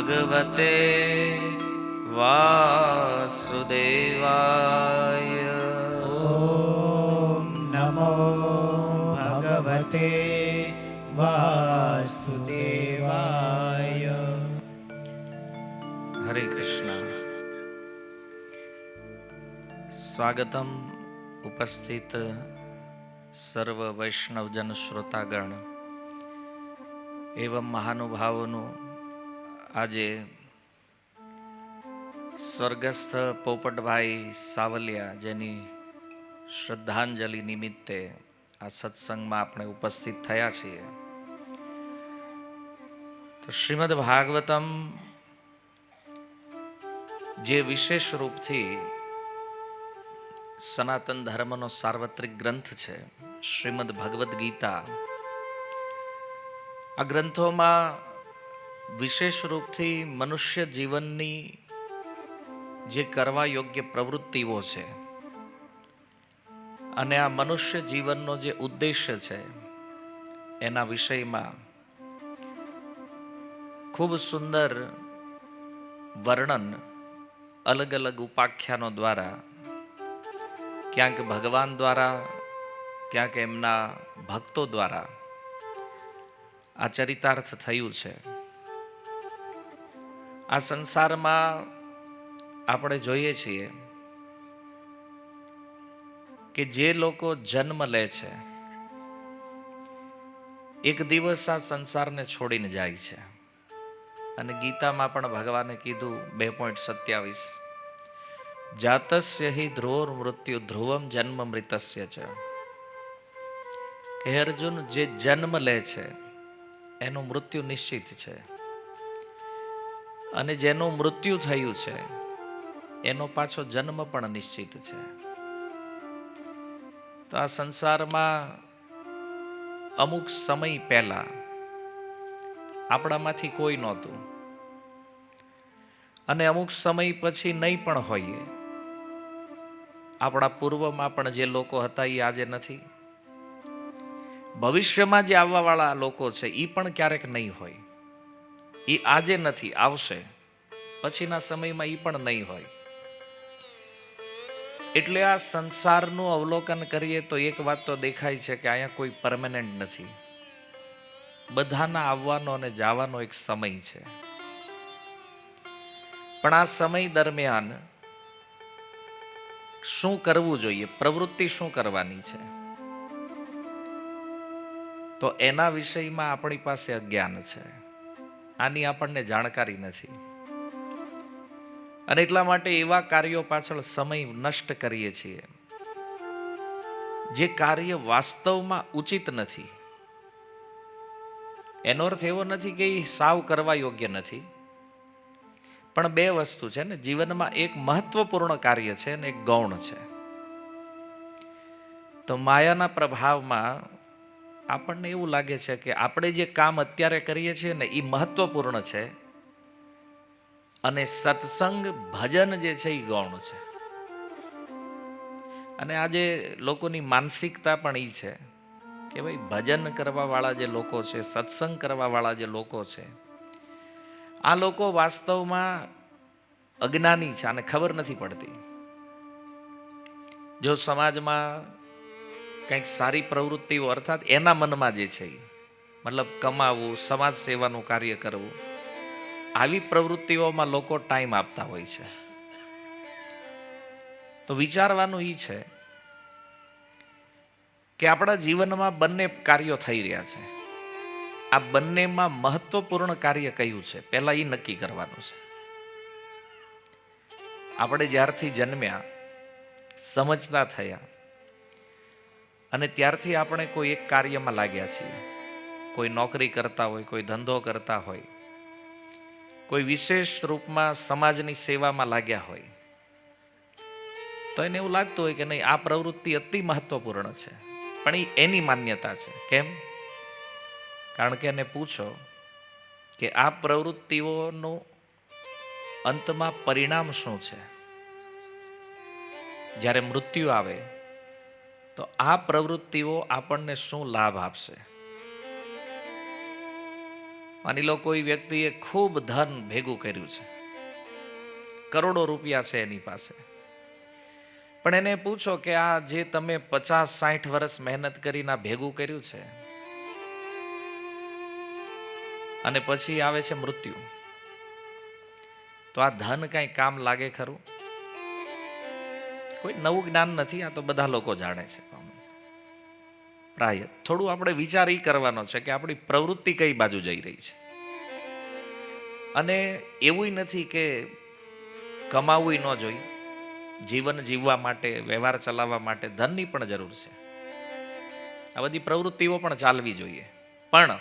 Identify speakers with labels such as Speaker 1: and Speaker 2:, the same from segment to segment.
Speaker 1: ભગવતે વાસુદેવાય.
Speaker 2: ઓમ નમો ભગવતે વાસુદેવાય.
Speaker 1: હરે કૃષ્ણ. સ્વાગતમ ઉપસ્થિત સર્વ વૈષ્ણવજન શ્રોતાગણ એવં મહાનુભાવોનું આજે સ્વર્ગસ્થ પોપટભાઈ સાવલિયા જેની શ્રદ્ધાંજલિ નિમિત્તે આ સત્સંગમાં આપણે ઉપસ્થિત થયા છીએ. તો શ્રીમદ ભાગવતમ જે વિશેષ રૂપથી સનાતન ધર્મનો સાર્વત્રિક ગ્રંથ છે, શ્રીમદ ભગવદ્ ગીતા, આ ગ્રંથોમાં વિશેષ રૂપથી મનુષ્ય જીવનની જે કરવા યોગ્ય પ્રવૃત્તિઓ છે અને આ મનુષ્ય જીવનનો જે ઉદ્દેશ્ય છે એના વિષયમાં ખૂબ સુંદર વર્ણન અલગ અલગ ઉપાખ્યાનો દ્વારા, ક્યાંક ભગવાન દ્વારા, ક્યાંક એમના ભક્તો દ્વારા આ ચરિતાર્થ થયું છે. આ સંસારમાં આપણે જોઈએ છીએ કે જે લોકો જન્મ લે છે એક દિવસ આ સંસારને છોડીને જાય છે. અને ગીતામાં પણ ભગવાને કીધું 2.27, જાતસ્ય હિ ધ્રુવોર મૃત્યુ ધ્રુવમ જન્મ મૃતસ્ય છે. હે અર્જુન, જે જન્મ લે છે એનું મૃત્યુ નિશ્ચિત છે, અને જેનું મૃત્યુ થયું છે એનો પાછો જન્મ પણ નિશ્ચિત છે. તો આ સંસારમાં અમુક સમય પહેલા આપણામાંથી કોઈ નહોતું, અને અમુક સમય પછી નહીં પણ હોઈએ. આપણા પૂર્વમાં પણ જે લોકો હતા એ આજે નથી. ભવિષ્યમાં જે આવવાવાળા લોકો છે એ પણ ક્યારેક નહીં હોય. એ આજે નથી, આવશે. પછીના સમયમાં એ પણ નહીં હોય. એટલે આ સંસારનું અવલોકન કરીએ તો એક વાત તો દેખાય છે કે અહીંયા કોઈ પરમેનન્ટ નથી. બધાના આવવાનો અને જવાનો એક સમય છે. પણ આ સમય દરમિયાન શું કરવું જોઈએ, પ્રવૃત્તિ શું કરવાની છે, તો એના વિષયમાં આપણી પાસે અજ્ઞાન છે. આની આપણને જાણકારી નથી, અને એટલા માટે એવા કાર્યો પાછળ સમય નષ્ટ કરીએ છીએ જે કાર્ય વાસ્તવમાં ઉચિત નથી. એનો અર્થ એવો નથી કે એ સાવ કરવા યોગ્ય નથી, પણ બે વસ્તુ છે ને જીવનમાં, એક મહત્વપૂર્ણ કાર્ય છે અને એક ગૌણ છે. તો માયાના પ્રભાવમાં આપણને એવું લાગે છે કે આપણે જે કામ અત્યારે કરીએ છીએ ને એ મહત્વપૂર્ણ છે, અને સત્સંગ ભજન જે છે એ ગૌણ છે. અને આજે લોકોની માનસિકતા પણ એ છે કે ભાઈ ભજન કરવા વાળા જે લોકો છે, સત્સંગ કરવા વાળા જે લોકો છે, આ લોકો વાસ્તવમાં અજ્ઞાની છે, આને ખબર નથી પડતી. જો સમાજમાં કંઈક સારી પ્રવૃત્તિઓ, અર્થાત એના મનમાં જે છે મતલબ કમાવું, સમાજ સેવાનું કાર્ય કરવું, આવી પ્રવૃત્તિઓમાં લોકો ટાઈમ આપતા હોય છે. તો વિચારવાનું એ છે કે આપણા જીવનમાં બંને કાર્યો થઈ રહ્યા છે. આ બંનેમાં મહત્વપૂર્ણ કાર્ય કયું છે પહેલા એ નક્કી કરવાનું છે. આપણે જ્યારથી જન્મ્યા, સમજતા થયા, અને ત્યારથી આપણે કોઈ એક કાર્યમાં લાગ્યા છીએ. કોઈ નોકરી કરતા હોય, કોઈ ધંધો કરતા હોય, કોઈ વિશેષ રૂપમાં સમાજની સેવામાં લાગ્યા હોય, તો એને એવું લાગતું હોય કે નહીં, આ પ્રવૃત્તિ અતિ મહત્વપૂર્ણ છે. પણ એ એની માન્યતા છે. કેમ? કારણ કે એને પૂછો કે આ પ્રવૃત્તિઓનું અંતમાં પરિણામ શું છે. જ્યારે મૃત્યુ આવે તો આ પ્રવૃત્તિઓ આપણને શું લાભ આપશે. માની લો કોઈ વ્યક્તિએ ખૂબ ધન ભેગું કર્યું છે, કરોડો રૂપિયા છે એની પાસે, પણ એને પૂછો કે આ જે તમે 50-60 વર્ષ મહેનત કરીને ભેગું કર્યું છે અને પછી આવે છે મૃત્યુ, તો આ ધન કઈ કામ લાગે ખરું? કોઈ નવું જ્ઞાન નથી, આ તો બધા લોકો જાણે છે. પ્રાય થોડું આપણે વિચાર એ કરવાનો છે કે આપણી પ્રવૃત્તિ કઈ બાજુ જઈ રહી છે. અને એવું નથી કે કમાવું ન જોઈએ, જીવન જીવવા માટે, વ્યવહાર ચલાવવા માટે ધનની પણ જરૂર છે, આ બધી પ્રવૃત્તિઓ પણ ચાલવી જોઈએ, પણ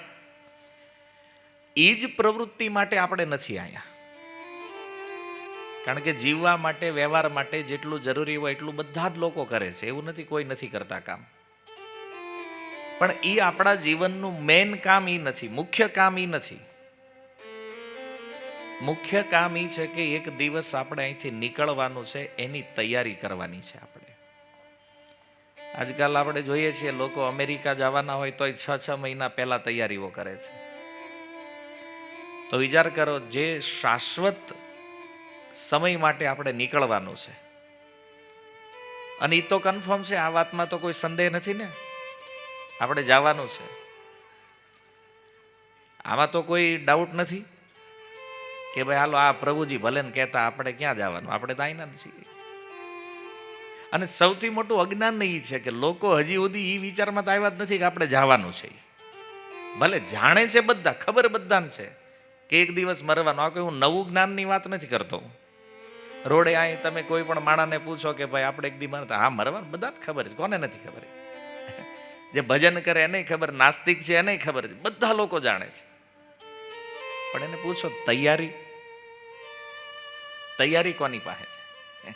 Speaker 1: એ જ પ્રવૃત્તિ માટે આપણે નથી અહીંયા. કારણ કે જીવવા માટે, વ્યવહાર માટે જેટલું જરૂરી હોય એટલું બધા જ લોકો કરે છે, એવું નથી કોઈ નથી કરતા કામ. પણ એ આપણા જીવનનું મેઇન કામ એ નથી, મુખ્ય કામ એ નથી. મુખ્ય કામ એ છે કે એક દિવસ આપણે અહીંથી નીકળવાનું છે, એની તૈયારી કરવાની છે આપણે. આજકાલ આપણે જોઈએ છીએ લોકો અમેરિકા જવાના હોય તો 6 મહિના પહેલા તૈયારીઓ કરે છે. તો વિચાર કરો, જે શાશ્વત સમય માટે આપણે નીકળવાનું છે, અને એ તો કન્ફર્મ છે, આ વાતમાં તો કોઈ સંદેહ નથી ને, આપણે જવાનું છે, આમાં તો કોઈ ડાઉટ નથી કે ભાઈ હાલો આ પ્રભુજી ભલે ને કહેતા આપણે ક્યાં જવાનું, આપણે તો આઈના છીએ. અને સૌથી મોટું અજ્ઞાન એ છે કે લોકો હજી સુધી એ વિચારમાં તો આવ્યા જ નથી કે આપણે જવાનું છે. ભલે જાણે છે બધા, ખબર બધાને છે કે એક દિવસ મરવાનું, આ કોઈ હું નવું જ્ઞાનની વાત નથી કરતો. રોડે અહીં તમે કોઈ પણ માણાને પૂછો કે ભાઈ આપણે એક દી મરતા, હા મરવાનું બધાને ખબર છે, કોને નથી ખબર? જે ભજન કરે એને ખબર, નાસ્તિક છે એને ખબર છે, બધા લોકો જાણે છે. પણ એને પૂછો તૈયારી કોની પાસે છે?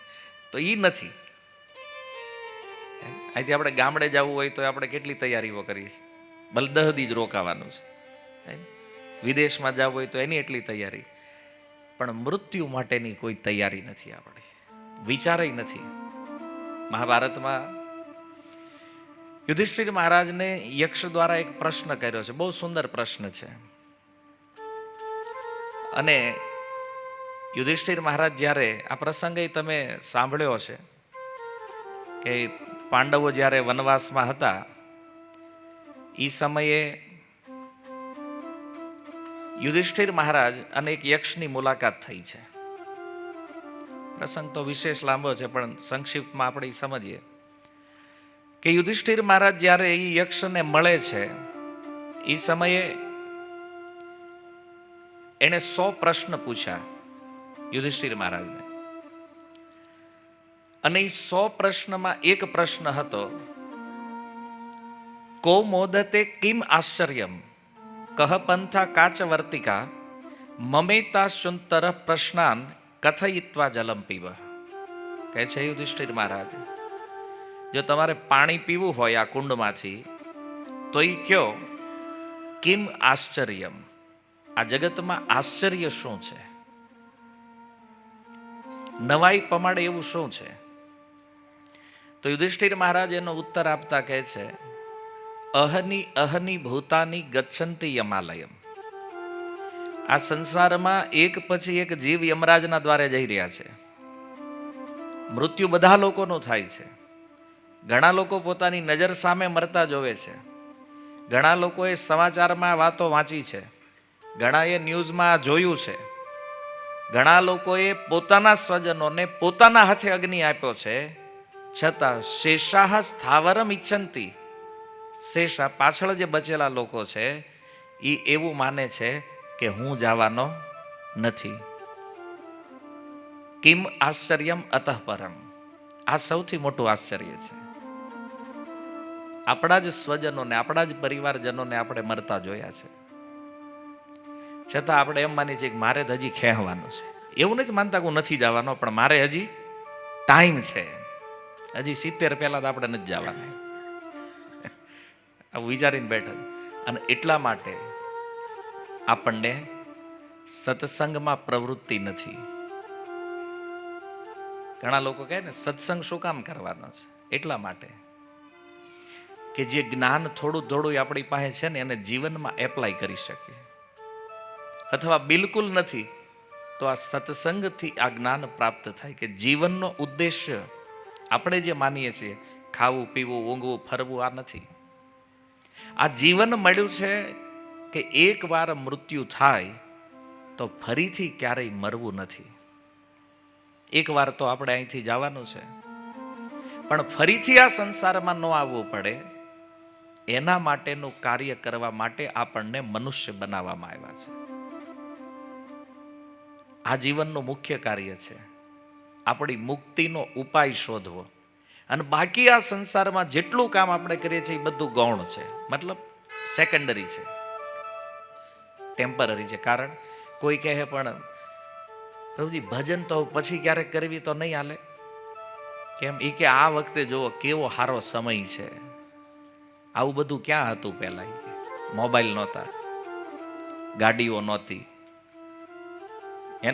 Speaker 1: તો એ નથી. અહીંથી આપણે ગામડે જવું હોય તો આપણે કેટલી તૈયારીઓ કરીએ છીએ, ભલે 10 દી જ રોકાવાનું છે. વિદેશમાં જવું હોય તો એની એટલી તૈયારી, પણ મૃત્યુ માટેની કોઈ તૈયારી નથી આપણે, વિચારેય નથી. મહાભારતમાં યુધિષ્ઠિર મહારાજને યક્ષ દ્વારા એક પ્રશ્ન કર્યો છે, બહુ સુંદર પ્રશ્ન છે. અને યુધિષ્ઠિર મહારાજ જ્યારે, આ પ્રસંગે તમે સાંભળ્યો છે કે પાંડવો જ્યારે વનવાસમાં હતા એ સમયે યુધિષ્ઠિર મહારાજ અને એક યક્ષની મુલાકાત થઈ છે. પ્રસંગ તો વિશેષ લાંબો છે, પણ સંક્ષિપ્તમાં આપણે સમજીએ કે યુધિષ્ઠિર મહારાજ જ્યારે એ યક્ષને મળે છે એ સમયે એને 100 પ્રશ્ન પૂછ્યા યુધિષ્ઠિર મહારાજને. અને એ 100 પ્રશ્નમાં એક પ્રશ્ન હતો, કો મોદતે કિમ આશ્ચર્યમ કહ પંથા કાચવર્તિકા મમેતા શુંતર પ્રશ્નાન કથયિત્વા જલમ પીવ. કહે છે યુધિષ્ઠિર મહારાજ, જો તમારે પાણી પીવું હોય આ કુંડમાંથી તો એ કયો કિમ આશ્ચર્યમ, આ જગતમાં આશ્ચર્ય શું છે, નવાઈ પમાડે એવું શું છે? તો યુધિષ્ઠિર મહારાજ એનો ઉત્તર આપતા કહે છે, અહની અહની ભૂતાની ગચ્છંતી યમાલયમ. આ સંસારમાં એક પછી એક જીવ યમરાજના દ્વારે જઈ રહ્યા છે. મૃત્યુ બધા લોકોનું થાય છે. ઘણા લોકો પોતાની નજર સામે મરતા જોવે છે, ઘણા લોકોએ સમાચારમાં વાતો વાંચી છે, ઘણાએ ન્યૂઝમાં જોયું છે, ઘણા લોકોએ પોતાના સ્વજનોને પોતાના હાથે અગ્નિ આપ્યો છે, છતાં શેષાહ સ્થાવરમ ઈચ્છંતી, શેષા પાછળ જે બચેલા લોકો છે એ એવું માને છે કે હું જવાનો નથી. કિમ આશ્ચર્યમ અતઃ પરમ, આ સૌથી મોટું આશ્ચર્ય છે. આપણા જ સ્વજનોને, આપણા જ પરિવારજનોને આપણે મરતા જોયા છે, છતાં આપણે એમ માની છીએ કે મારે તો હજી ખેહવાનું છે. એવું નથી માનતા કે હું નથી જવાનો, પણ મારે હજી ટાઈમ છે, હજી 70 પહેલા તો આપણે નથી જવાના, આવું વિચારીને બેઠા. અને એટલા માટે આપણને સત્સંગમાં પ્રવૃત્તિ નથી. ઘણા લોકો કહે ને સત્સંગ શું કામ કરવાનો છે? એટલા માટે કે જે જ્ઞાન થોડું થોડું આપણી પાસે છે ને એને જીવનમાં એપ્લાય કરી શકીએ. અથવા બિલકુલ નથી, તો આ સત્સંગથી આ જ્ઞાન પ્રાપ્ત થાય કે જીવનનો ઉદ્દેશ્ય આપણે જે માનીએ છીએ ખાવું પીવું ઊંઘવું ફરવું આ નથી. આ જીવન મળ્યું છે કે એકવાર મૃત્યુ થાય તો ફરીથી ક્યારેય મરવું નથી. એકવાર તો આપણે અહીંથી જવાનું છે, પણ ફરીથી આ સંસારમાં ન આવવું પડે એના માટેનું કાર્ય કરવા માટે આપણને મનુષ્ય બનાવવામાં આવ્યા છે. આ જીવનનું મુખ્ય કાર્ય છે આપણી મુક્તિનો ઉપાય શોધવો. અને બાકી આ સંસારમાં જેટલું કામ આપણે કરીએ છીએ એ બધું ગૌણ છે, મતલબ સેકન્ડરી છે, ટેમ્પરરી છે. કારણ કોઈ કહે પણ પ્રભુજી ભજન તો પછી ક્યારેક કરવી તો નહીં હાલે. કેમ? એ કે આ વખતે જુઓ કેવો સારો સમય છે. આવું બધું ક્યાં હતું પહેલા? મોબાઈલ નહોતા, ગાડીઓ નહોતી,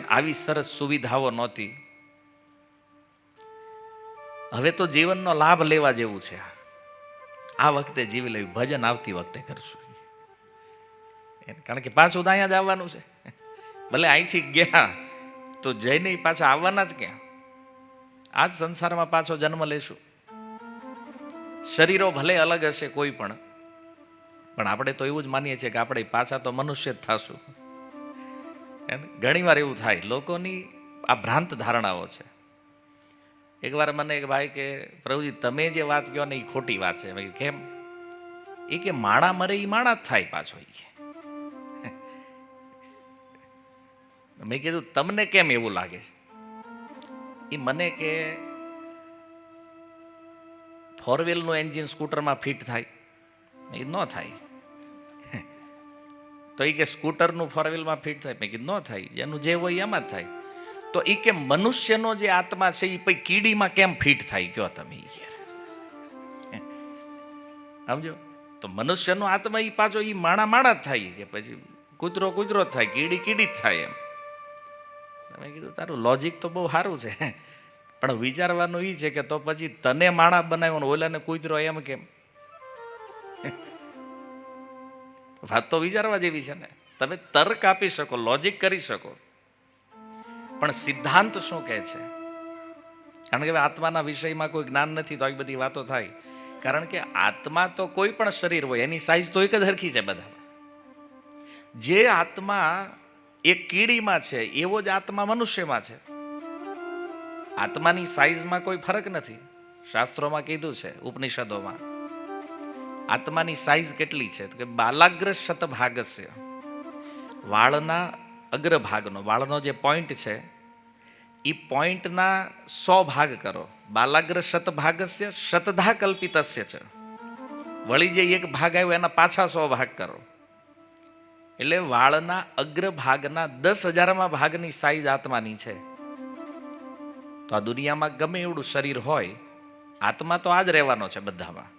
Speaker 1: આવી સરસ સુવિધાઓ નહોતી. હવે તો જીવનનો લાભ લેવા જેવું છે. આ વખતે જીવી લેવું, ભજન આવતી વખતે કરશું. કારણ કે પાછું તો અહીંયા જ આવવાનું છે. ભલે અહીંથી ગયા તો જઈને પાછા આવવાના જ ક્યાં? આ જ સંસારમાં પાછો જન્મ લેશું. શરીરો ભલે અલગ હશે કોઈ પણ આપણે તો એવું જ માનીએ છીએ કે આપણે પાછા તો મનુષ્ય જ થશું. ઘણી વાર એવું થાય, લોકોની આ ભ્રાંત ધારણાઓ છે. એકવાર મને એક ભાઈ કે પ્રભુજી તમે જે વાત કહો ને એ ખોટી વાત છે. મેં કેમ? એ કે માણા મરે એ માણા જ થાય પાછો. મેં કીધું તમને કેમ એવું લાગે છે? એ મને કે ફોર વ્હીલનું એન્જિન સ્કૂટરમાં ફિટ થાય? એ ન થાય. તો એ કે સ્કૂટરનું ફોર વ્હીલમાં ફિટ થાય? મેં કીધું ન થાય, એનું જે હોય એમાં જ થાય. તો એ કે મનુષ્યનો જે આત્મા છે એ પછી કીડીમાં કેમ ફિટ થાય કયો તમે? સમજો? તો મનુષ્યનો આત્મા એ પાછો એ માણા માણા જ થાય, કે પછી કૂતરો કૂતરો જ થાય, કીડી કીડી જ થાય. એમ તમે કીધું તારું લોજિક તો બહુ સારું છે, પણ વિચારવાનું એ છે કે તો પછી તને માણા બનાવ્યો ને ઓલાને કૂતરો એમ કેમ? વાત તો વિચારવા જેવી છે ને. તમે તર્ક આપી શકો, લોજિક કરી શકો, પણ સિદ્ધાંત શું કહે છે? કારણ કે આત્માના વિષયમાં કોઈ જ્ઞાન નથી તો આવી બધી વાતો થાય. કારણ કે આત્મા તો કોઈ પણ શરીર હોય એની સાઈઝ તો એક જ હરખી છે બધા. જે આત્મા એક કીડીમાં છે એવો જ આત્મા મનુષ્યમાં છે. આત્માની સાઈઝમાં કોઈ ફરક નથી. શાસ્ત્રોમાં કીધું છે, ઉપનિષદોમાં આત્માની સાઈઝ કેટલી છે? તો કે બાલાગ્ર શતભાગસ્ય, વાળના અગ્રભાગનો, વાળનો જે પોઈન્ટ છે એ પોઈન્ટના 100 ભાગ કરો. બાલાગ્ર શતભાગસ્ય શતધા કલ્પિતસ્ય છે. વળી જે એક ભાગ આવ્યો એના પાછા 100 ભાગ કરો. એટલે વાળના અગ્રભાગના 10,000માં ભાગની સાઈઝ આત્માની છે. તો આ દુનિયામાં ગમે એવડું શરીર હોય, આત્મા તો આ જ રહેવાનો છે બધામાં,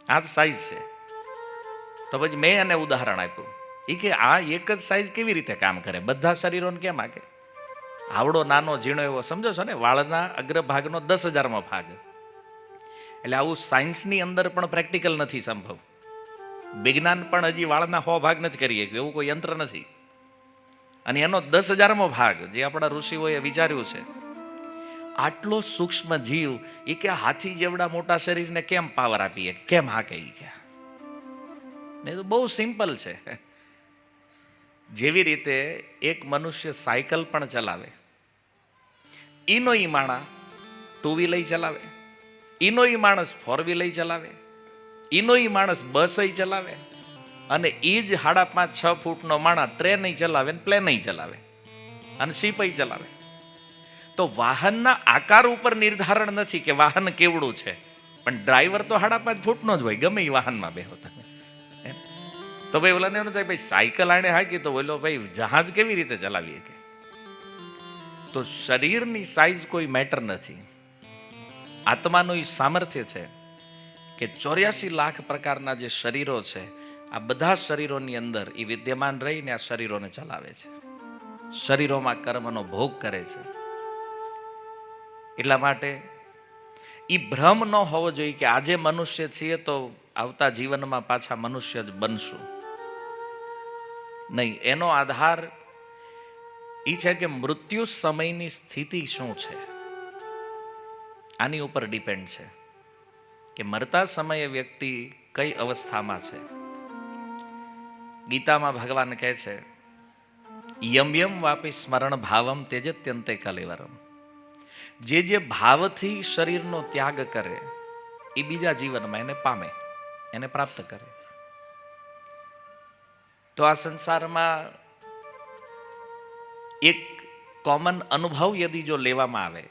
Speaker 1: આ જ સાઈઝ છે. તો પછી મેં એને ઉદાહરણ આપ્યું એ કે આ એક જ સાઈઝ કેવી રીતે કામ કરે? બધા શરીરોને કેમ આકે? આવડો નાનો ઝીણો એવો સમજો છો ને, વાળના અગ્રભાગનો 10,000માં ભાગ. એટલે આવું સાયન્સની અંદર પણ પ્રેક્ટિકલ નથી સંભવ. વિજ્ઞાન પણ હજી વાળના 100 ભાગ નથી કરી શક્યું, એવું કોઈ યંત્ર નથી. અને એનો 10,000મો ભાગ જે આપણા ઋષિઓએ વિચાર્યું છે. આટલો સૂક્ષ્મ જીવ એ કે હાથી જેવડા મોટા શરીરને કેમ પાવર આપીએ, કેમ હાકે? એ કે નહીં, તો બહુ સિમ્પલ છે. જેવી રીતે એક મનુષ્ય સાયકલ પણ ચલાવે, ઈનો ઈ માણા 2 વ્હીલ ચલાવે, ઈનો ઈ માણસ 4 વ્હીલ ચલાવે, ઈનો ઈ માણસ બસ ચલાવે, અને એ જ 5.5-6 ફૂટનો માણા ટ્રેન ચલાવે, પ્લેન ચલાવે, અને શિપ ચલાવે. તો વાહનના આકાર ઉપર નિર્ધારણ નથી કે વાહન કેવડું છે, પણ ડ્રાઈવર તો 5.5 ફૂટનો જ હોય ગમે એ વાહનમાં બેહો. તો ભાઈ ઓલાને એવું થાય ભાઈ સાયકલ આણે હાકી તો બોલો ભાઈ જહાજ કેવી રીતે ચલાવીએ? કે તો શરીરની સાઈઝ કોઈ મેટર નથી. આત્માનું એ સામર્થ્ય છે કે 84 લાખ પ્રકારના જે શરીરો છે, આ બધા શરીરોની અંદર એ વિદ્યમાન રહીને આ શરીરોને ચલાવે છે, શરીરોમાં કર્મનો ભોગ કરે છે. એટલા માટે એ ભ્રમ ન હોવો જોઈએ કે આજે મનુષ્ય છીએ તો આવતા જીવનમાં પાછા મનુષ્ય જ બનશું. નહીં, એનો આધાર એ છે કે મૃત્યુ સમયની સ્થિતિ શું છે, આની ઉપર ડિપેન્ડ છે કે મરતા સમયે વ્યક્તિ કઈ અવસ્થામાં છે. ગીતામાં ભગવાન કહે છે, યમ યમ વાપી સ્મરણ ભાવમ તેજત્યંતે કલેવરમ. જે ભાવથી શરીરનો ત્યાગ કરે એ બીજા જીવનમાં એને પામે, એને પ્રાપ્ત કરે. તો આ સંસારમાં એક કોમન અનુભવ યદિ જો લેવામાં આવે,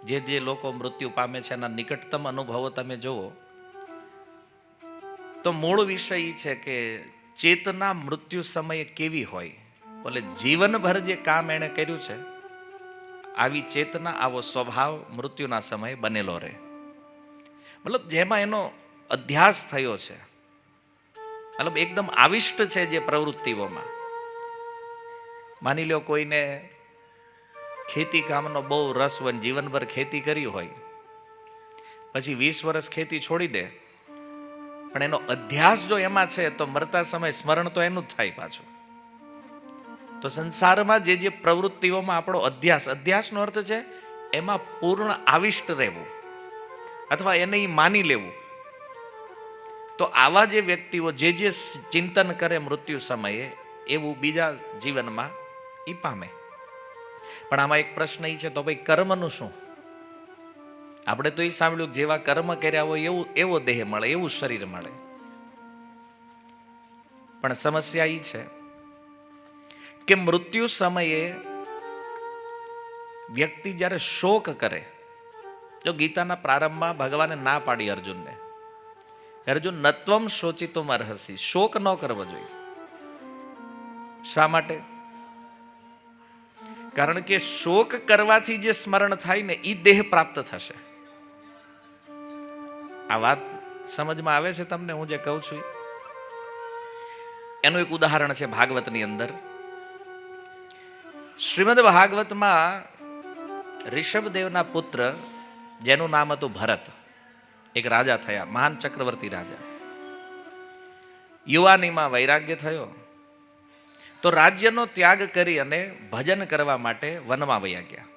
Speaker 1: જે લોકો મૃત્યુ પામે છે એના નિકટતમ અનુભવો તમે જુઓ, તો મૂળ વિષય એ છે કે ચેતના મૃત્યુ સમયે કેવી હોય. બોલે જીવનભર જે કામ એણે કર્યું છે આવી ચેતના, આવો સ્વભાવ મૃત્યુના સમયે બનેલો રહે. મતલબ જેમાં એનો અધ્યાસ થયો છે, મતલબ એકદમ આવિષ્ટ છે જે પ્રવૃત્તિઓમાં. માની લો કોઈને ખેતી કામનો બહુ રસ હોય, જીવનભર ખેતી કરી હોય, પછી 20 વર્ષ ખેતી છોડી દે, પણ એનો અધ્યાસ જો એમાં છે તો મરતા સમય સ્મરણ તો એનું જ થાય પાછું. તો સંસારમાં જે પ્રવૃત્તિઓમાં આપણો અધ્યાસનો અર્થ છે એમાં પૂર્ણ આવિષ્ટ રહેવું અથવા એને માની લેવું. તો આવા જે વ્યક્તિઓ જે ચિંતન કરે મૃત્યુ સમયે, એવું બીજા જીવનમાં એ પામે. પણ આમાં એક પ્રશ્ન એ છે, તો ભાઈ કર્મનું શું? આપણે તો એ સાંભળ્યું જેવા કર્મ કર્યા હોય એવો દેહ મળે, એવું શરીર મળે. પણ સમસ્યા એ છે કે મૃત્યુ સમયે વ્યક્તિ જ્યારે શોક કરે, જો ગીતાના પ્રારંભમાં ભગવાને ના પાડી અર્જુનને, અર્જુન નત્વમ શોચિતુમ અર્હસી, શોક ન કરવો જોઈએ. શા માટે? કારણ કે શોક કરવાથી જે સ્મરણ થાય ને એ દેહ પ્રાપ્ત થશે. આ વાત સમજમાં આવે છે તમને હું જે કહું છું? એનું એક ઉદાહરણ છે ભાગવતની અંદર. શ્રીમદ ભાગવતમાં ઋષભદેવના પુત્ર જેનું નામ હતું ભરત, એક રાજા થયા, મહાન ચક્રવર્તી રાજા. યુવાનીમાં વૈરાગ્ય થયો તો રાજ્યનો ત્યાગ કરી અને ભજન કરવા માટે વનમાં વયા ગયા.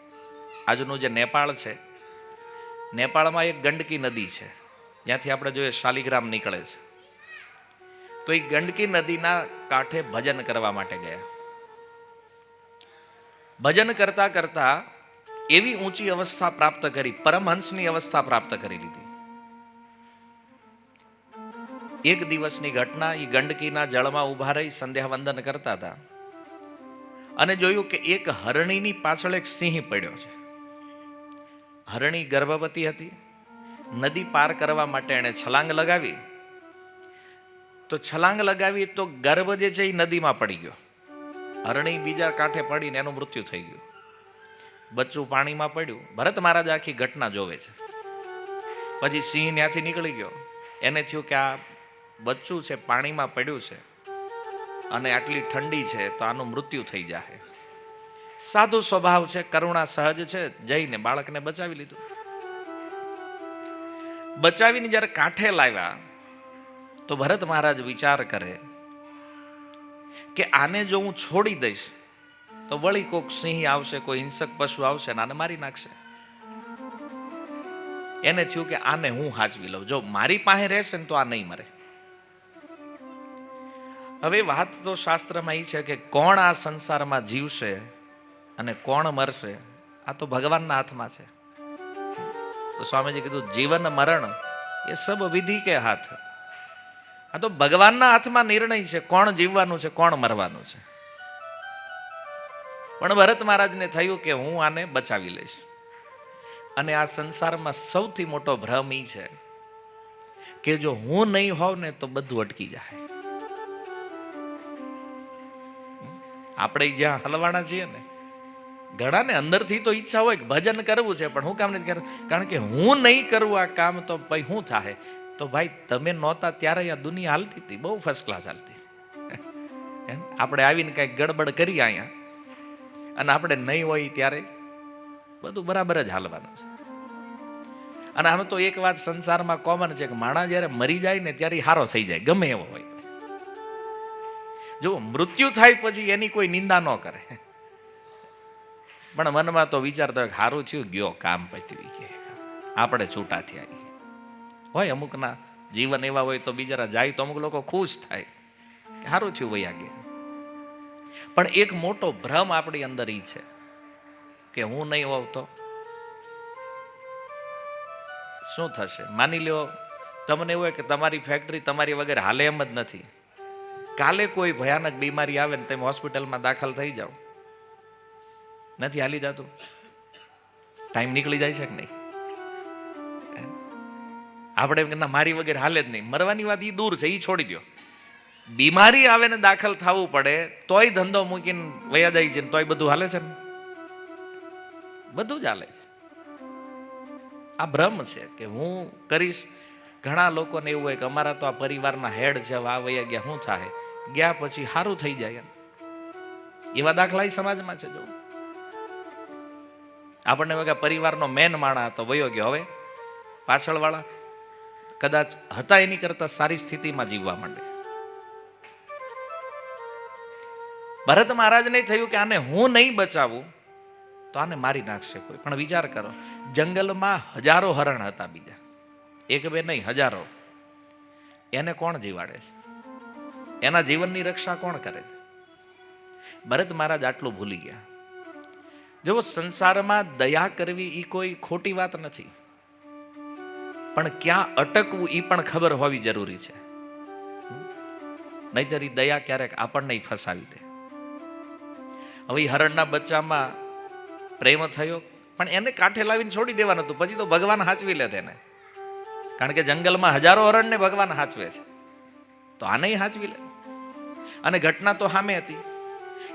Speaker 1: આજનું જે નેપાળ છે, નેપાળમાં એક ગંડકી નદી છે, જ્યાંથી આપણે જોઈએ શાલિગ્રામ નીકળે છે. તો એ ગંડકી નદીના કાંઠે ભજન કરવા માટે ગયા. ભજન કરતા કરતા એવી ઊંચી અવસ્થા પ્રાપ્ત કરી, પરમહંસની અવસ્થા પ્રાપ્ત કરી લીધી. એક દિવસની ઘટના, એ ગંડકીના જળમાં ઉભા રહી સંધ્યા વંદન કરતા હતા અને જોયું કે એક હરણીની પાછળ એક સિંહ પડ્યો છે. હરણી ગર્ભવતી હતી. નદી પાર કરવા માટે એણે છલાંગ લગાવી, તો છલાંગ લગાવી તો ગર્ભ જે છે એ નદીમાં પડી ગયો. હરણી બીજા કાંઠે પડીને એનું મૃત્યુ થઈ ગયું. બચ્ચું પાણીમાં પડ્યું. ભરત મહારાજ આખી ઘટના જોવે છે. પછી સિંહ ત્યાંથી નીકળી ગયો. એને થયું કે આ બચ્ચું છે પાણીમાં પડ્યું છે અને આટલી ઠંડી છે તો આનું મૃત્યુ થઈ જાય. સાધુ સ્વભાવ છે, કરુણા સહજ છે, જઈને બાળકને બચાવી લીધું. બચાવીને જ્યારે કાંઠે લાવ્યા તો ભરત મહારાજ વિચાર કરે કે આને જો હું છોડી દઈશ તો વળી કોઈક સિંહ આવશે, કોઈ હિંસક પશુ આવશે અને આને મારી નાખશે. એને થયું કે આને હું હાચવી લઉં, જો મારી પાસે રહેશે ને તો આ નહીં મરે. હવે વાત તો શાસ્ત્રમાં એ છે કે કોણ આ સંસારમાં જીવશે અને કોણ મરશે, આ તો ભગવાનના હાથમાં છે. તો સ્વામીજી કીધું જીવન મરણ એ સબ વિધિ કે હાથ. આ તો ભગવાનના હાથમાં નિર્ણય છે કોણ જીવવાનું છે, કોણ મરવાનું છે. પણ ભરત મહારાજને થયું કે હું આને બચાવી લઈશ. અને આ સંસારમાં સૌથી મોટો ભ્રમ એ છે કે જો હું નહીં હોઉં ને તો બધું અટકી જાય. આપણે જ્યાં હલવાના છીએ ને, ઘણાને અંદરથી તો ઈચ્છા હોય કે ભજન કરવું છે, પણ હું કામ નથી કરવું, કારણ કે હું નહીં કરું આ કામ તો ભાઈ શું થાય. તો ભાઈ તમે નહોતા ત્યારે આ દુનિયા હાલતી હતી, બહુ ફર્સ્ટ ક્લાસ હાલતી. આપણે આવીને કંઈક ગડબડ કરી અહીંયા અને આપણે નહીં હોય ત્યારે બધું બરાબર જ હાલવાનું છે. અને આમ તો એક વાત સંસારમાં કોમન છે કે માણસ જ્યારે મરી જાય ને ત્યારે હારો થઈ જાય, ગમે એવો હોય. જો મૃત્યુ થાય પછી એની કોઈ નિંદા ન કરે. પણ મનમાં તો વિચારતો હોય કે સારું થયું ગયો કામ પત્યું કે આપણે છૂટા થયા. હોય અમુકના જીવન એવા હોય તો બિચારા જાય તો અમુક લોકો ખુશ થાય કે સારું થયું વયા ગયા. પણ એક મોટો ભ્રમ આપણી અંદર ઈ છે કે હું નહીં હોઉં તો શું થશે. માની લ્યો તમને એવું હોય કે તમારી ફેક્ટરી તમારી વગર હાલે એમ જ નથી. કાલે કોઈ ભયાનક બીમારી આવે ને તમે હોસ્પિટલમાં દાખલ થઈ જાઓ, નથી હાલી જતું, ટાઈમ નીકળી જાય છે કે નહીં? આપણે એમ કે ના મારી વગર હાલે જ નહીં. મરવાની વાત એ દૂર છે, એ છોડી દો. બીમારી આવે ને દાખલ થવું પડે તોય ધંધો મૂકીને વયા જાય છે, તોય બધું હાલે છે ને, બધું જ હાલે છે. આ ભ્રમ છે કે હું કરીશ. ઘણા લોકોને એવું હોય કે અમારા તો આ પરિવારના હેડ છે, આ વયા ગયા શું થાય, ગયા પછી સારું થઈ જાય. એવા દાખલા સમાજમાં છે. જો આપણને વગર પરિવારનો મેન માણા હતો, વયો ગયો, હવે પાછળ વાળા કદાચ હતા એની કરતા સારી સ્થિતિમાં જીવવા માંડે. ભરત મહારાજને થયું કે આને હું નહીં બચાવું તો આને મારી નાખશે કોઈ. પણ વિચાર કરો, જંગલમાં હજારો હરણ હતા બીજા, એક બે નહીં હજારો. એને કોણ જીવાડે છે? એના જીવનની રક્ષા કોણ કરે છે? ભરત મહારાજ આટલું ભૂલી ગયા. જો સંસારમાં દયા કરવી એ કોઈ ખોટી વાત નથી, પણ ક્યાં અટકવું એ પણ ખબર હોવી જરૂરી છે. નહીતર દયા ક્યારેક આપણને ફસાવી દે. હવે હરણના બચ્ચામાં પ્રેમ થયો, પણ એને કાંઠે લાવીને છોડી દેવાનું હતું. પછી તો ભગવાન હાચવી લે તેને, કારણ કે જંગલમાં હજારો હરણને ભગવાન હાચવે છે, તો આને હાચવી લે. અને ઘટના તો સામે હતી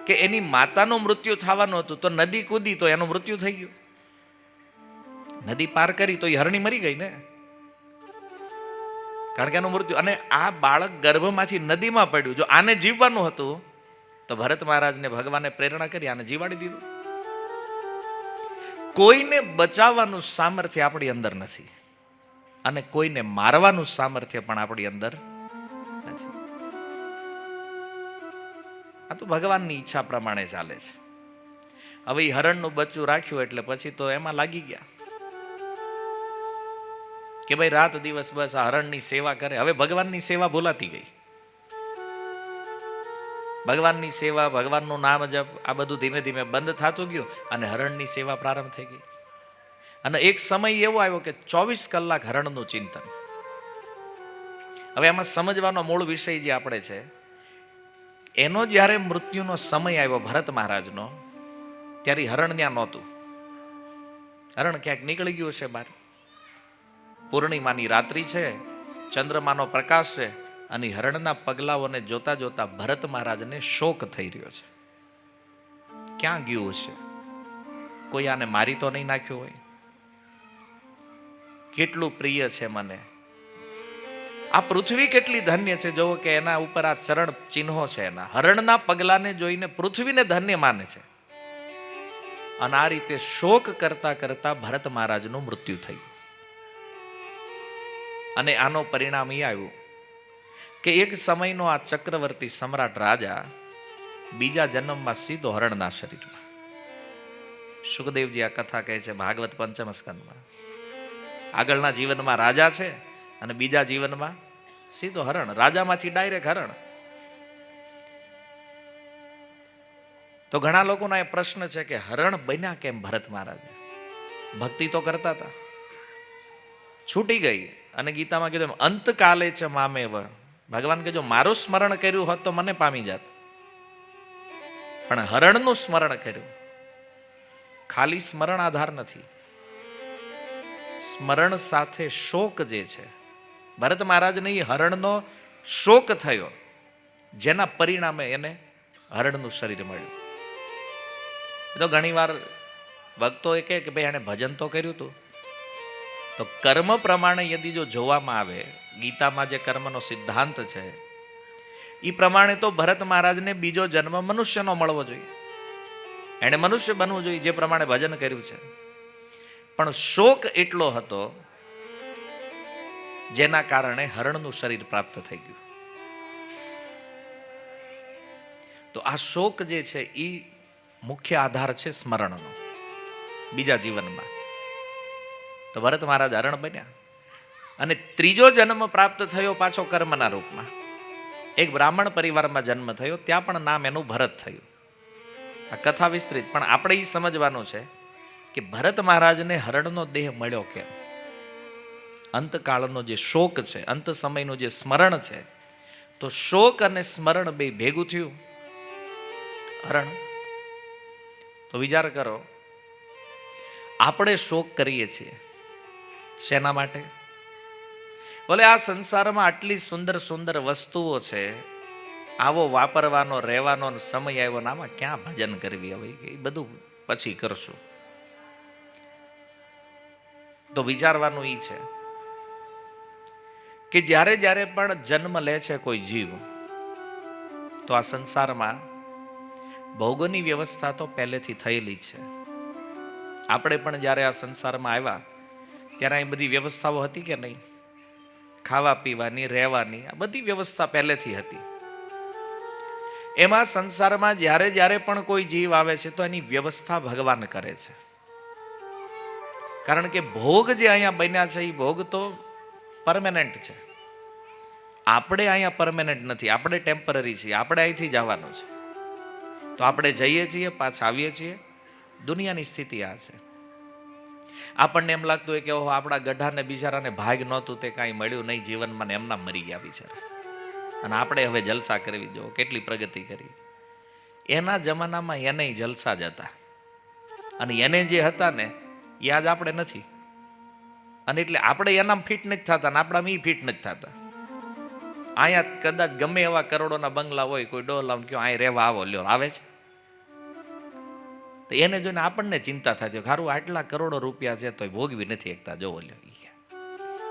Speaker 1: કે એની માતાનું મૃત્યુ થવાનું હતું, તો નદી કૂદી તો એનું મૃત્યુ થઈ ગયું. નદી પાર કરી તો એ હરણી મરી ગઈ ને, કારણ કે એનું મૃત્યુ. અને આ બાળક ગર્ભમાંથી નદીમાં પડ્યું. જો આને જીવવાનું હતું તો ભરત મહારાજને ભગવાને પ્રેરણા કરી આને જીવાડી દીધું. કોઈને બચાવવાનું સામર્થ્ય આપણી અંદર નથી, અને કોઈને મારવાનું સામર્થ્ય પણ આપણી અંદર નથી. આ તો ભગવાનની ઈચ્છા પ્રમાણે ચાલે છે. હવે એ હરણનું બચ્ચું રાખ્યું એટલે પછી તો એમાં લાગી ગયા કે ભાઈ રાત દિવસ બસ આ હરણની સેવા કરે. હવે ભગવાનની સેવા ભૂલાતી ગઈ. ભગવાનની સેવા, ભગવાનનું નામ જપ, આ બધું ધીમે ધીમે બંધ થતું ગયું અને હરણની સેવા પ્રારંભ થઈ ગઈ. અને એક સમય એવો આવ્યો કે 24 કલાક હરણનું ચિંતન. હવે આમાં સમજવાનો મૂળ વિષય જે આપણે છે, એનો જ્યારે મૃત્યુનો સમય આવ્યો ભરત મહારાજનો, ત્યારે હરણ ત્યાં નહોતું. હરણ ક્યાંક નીકળી ગયું છે બહાર. પૂર્ણિમાની રાત્રિ છે, ચંદ્રમાનો પ્રકાશ છે, અને હરણના પગલાઓને જોતા જોતા ભરત મહારાજને શોક થઈ રહ્યો છે. ક્યાં ગયું છે? કોઈ આને મારી તો નહીં નાખ્યો હોય? કેટલું પ્રિય છે મને, આ પૃથ્વી કેટલી ધન્ય છે. જોવો કે એના ઉપર આ ચરણ ચિહ્નો છે, એના હરણના પગલાને જોઈને પૃથ્વીને ધન્ય માને છે. અને આ રીતે શોક કરતા કરતા ભરત મહારાજનું મૃત્યુ થયું. અને આનો પરિણામ એ આવ્યું કે એક સમયનો આ ચક્રવર્તી સમ્રાટ રાજા બીજા જન્મમાં સીધો હરણના શરીરમાં. સુખદેવજી આ કથા કહે છે ભાગવત પંચમ સ્કંદમાં. આગળના જીવનમાં રાજા છે અને બીજા જીવનમાં સીધો હરણ. રાજામાંથી ડાયરેક્ટ હરણ. તો ઘણા લોકોનો એ પ્રશ્ન છે કે હરણ બન્યા કેમ ભરત મહારાજ? ભક્તિ તો કરતા હતા, છૂટી ગઈ. અને ગીતામાં કીધું અંતકાલે છે મામેવ. ભગવાન કે જો મારું સ્મરણ કર્યું હોત તો મને પામી જાત, પણ હરણનું સ્મરણ કર્યું. ખાલી સ્મરણ આધાર નથી, સ્મરણ સાથે શોક જે છે. ભરત મહારાજને એ હરણનો શોક થયો, જેના પરિણામે એને હરણનું શરીર મળ્યું. તો ઘણી વાર ભક્તો એ કહે કે ભાઈ એને ભજન તો કર્યું હતું. તો કર્મ પ્રમાણે યદી જો જોવામાં આવે, ગીતામાં જે કર્મનો સિદ્ધાંત છે એ પ્રમાણે તો ભરત મહારાજને બીજો જન્મ મનુષ્યનો મળવો જોઈએ. એને મનુષ્ય બનવું જોઈએ જે પ્રમાણે ભજન કર્યું છે. પણ શોક એટલો હતો જેના કારણે હરણનું શરીર પ્રાપ્ત થઈ ગયું. તો આ શોક જે છે એ મુખ્ય આધાર છે સ્મરણનો. બીજા જીવનમાં. તો ભરત મહારાજ હરણ બન્યા અને ત્રીજો જન્મ પ્રાપ્ત થયો પાછો કર્મના રૂપમાં. એક બ્રાહ્મણ પરિવારમાં જન્મ થયો, ત્યાં પણ નામ એનું ભરત થયું. આ કથા વિસ્તૃત, પણ આપણે એ સમજવાનું છે કે ભરત મહારાજને હરણનો દેહ મળ્યો કેમ. અંતકાળનો જે શોક છે, અંત સમયનું જે સ્મરણ છે, તો શોક અને સ્મરણ બે ભેગું થયું હરણ. તો વિચાર કરો, આપણે શોક કરીએ છીએ શેના માટે? બોલે આ સંસારમાં આટલી સુંદર સુંદર વસ્તુઓ છે, આવો વાપરવાનો રહેવાનો સમય આવ્યો ને આમાં ક્યાં ભજન કરવી? હવે એ બધું પછી કરશું. તો વિચારવાનું એ છે કે જ્યારે જ્યારે પણ જન્મ લે છે કોઈ જીવ, તો આ સંસારમાં ભોગોની વ્યવસ્થા તો પહેલેથી થયેલી છે. આપણે પણ જ્યારે આ સંસારમાં આવ્યા ત્યારે અહીં બધી વ્યવસ્થાઓ હતી કે નહીં? ખાવા પીવાની, રહેવાની, આ બધી વ્યવસ્થા પહેલેથી હતી. એમાં સંસારમાં જ્યારે જ્યારે પણ કોઈ જીવ આવે છે તો એની વ્યવસ્થા ભગવાન કરે છે. કારણ કે ભોગ જે અહીંયા બન્યા છે એ ભોગ તો પરમેનન્ટ છે. આપણે અહીંયા પરમેનન્ટ નથી, આપણે ટેમ્પરરી છીએ. આપણે અહીંથી જવાનું છે. તો આપણે જઈએ છીએ, પાછા આવીએ છીએ. દુનિયાની સ્થિતિ આ છે. આપણને એમ લાગતું હોય કે ઓહો, આપણા ગઢાને બિચારાને ભાગ નહોતું, તે કાંઈ મળ્યું નહીં જીવનમાં, એમના મરી ગયા બિચારા, અને આપણે હવે જલસા કરવી, જો કેટલી પ્રગતિ કરી. એના જમાનામાં એને જલસા જ હતા, અને એને જે હતા ને એ આજ આપણે નથી. અને એટલે આપણે એનામાં ફિટ નથી થતા, ને આપણામાં એ ફિટ નથી થતા. અહીંયા કદાચ ગમે એવા કરોડોના બંગલા હોય, કોઈ ડોલ આમ કયો અહીં રહેવા આવો, લ્યો, આવે છે? તો એને જોઈને આપણને ચિંતા થતી, ખારું આટલા કરોડો રૂપિયા છે તોય ભોગવી નથી એકતા, જોવો લ્યો.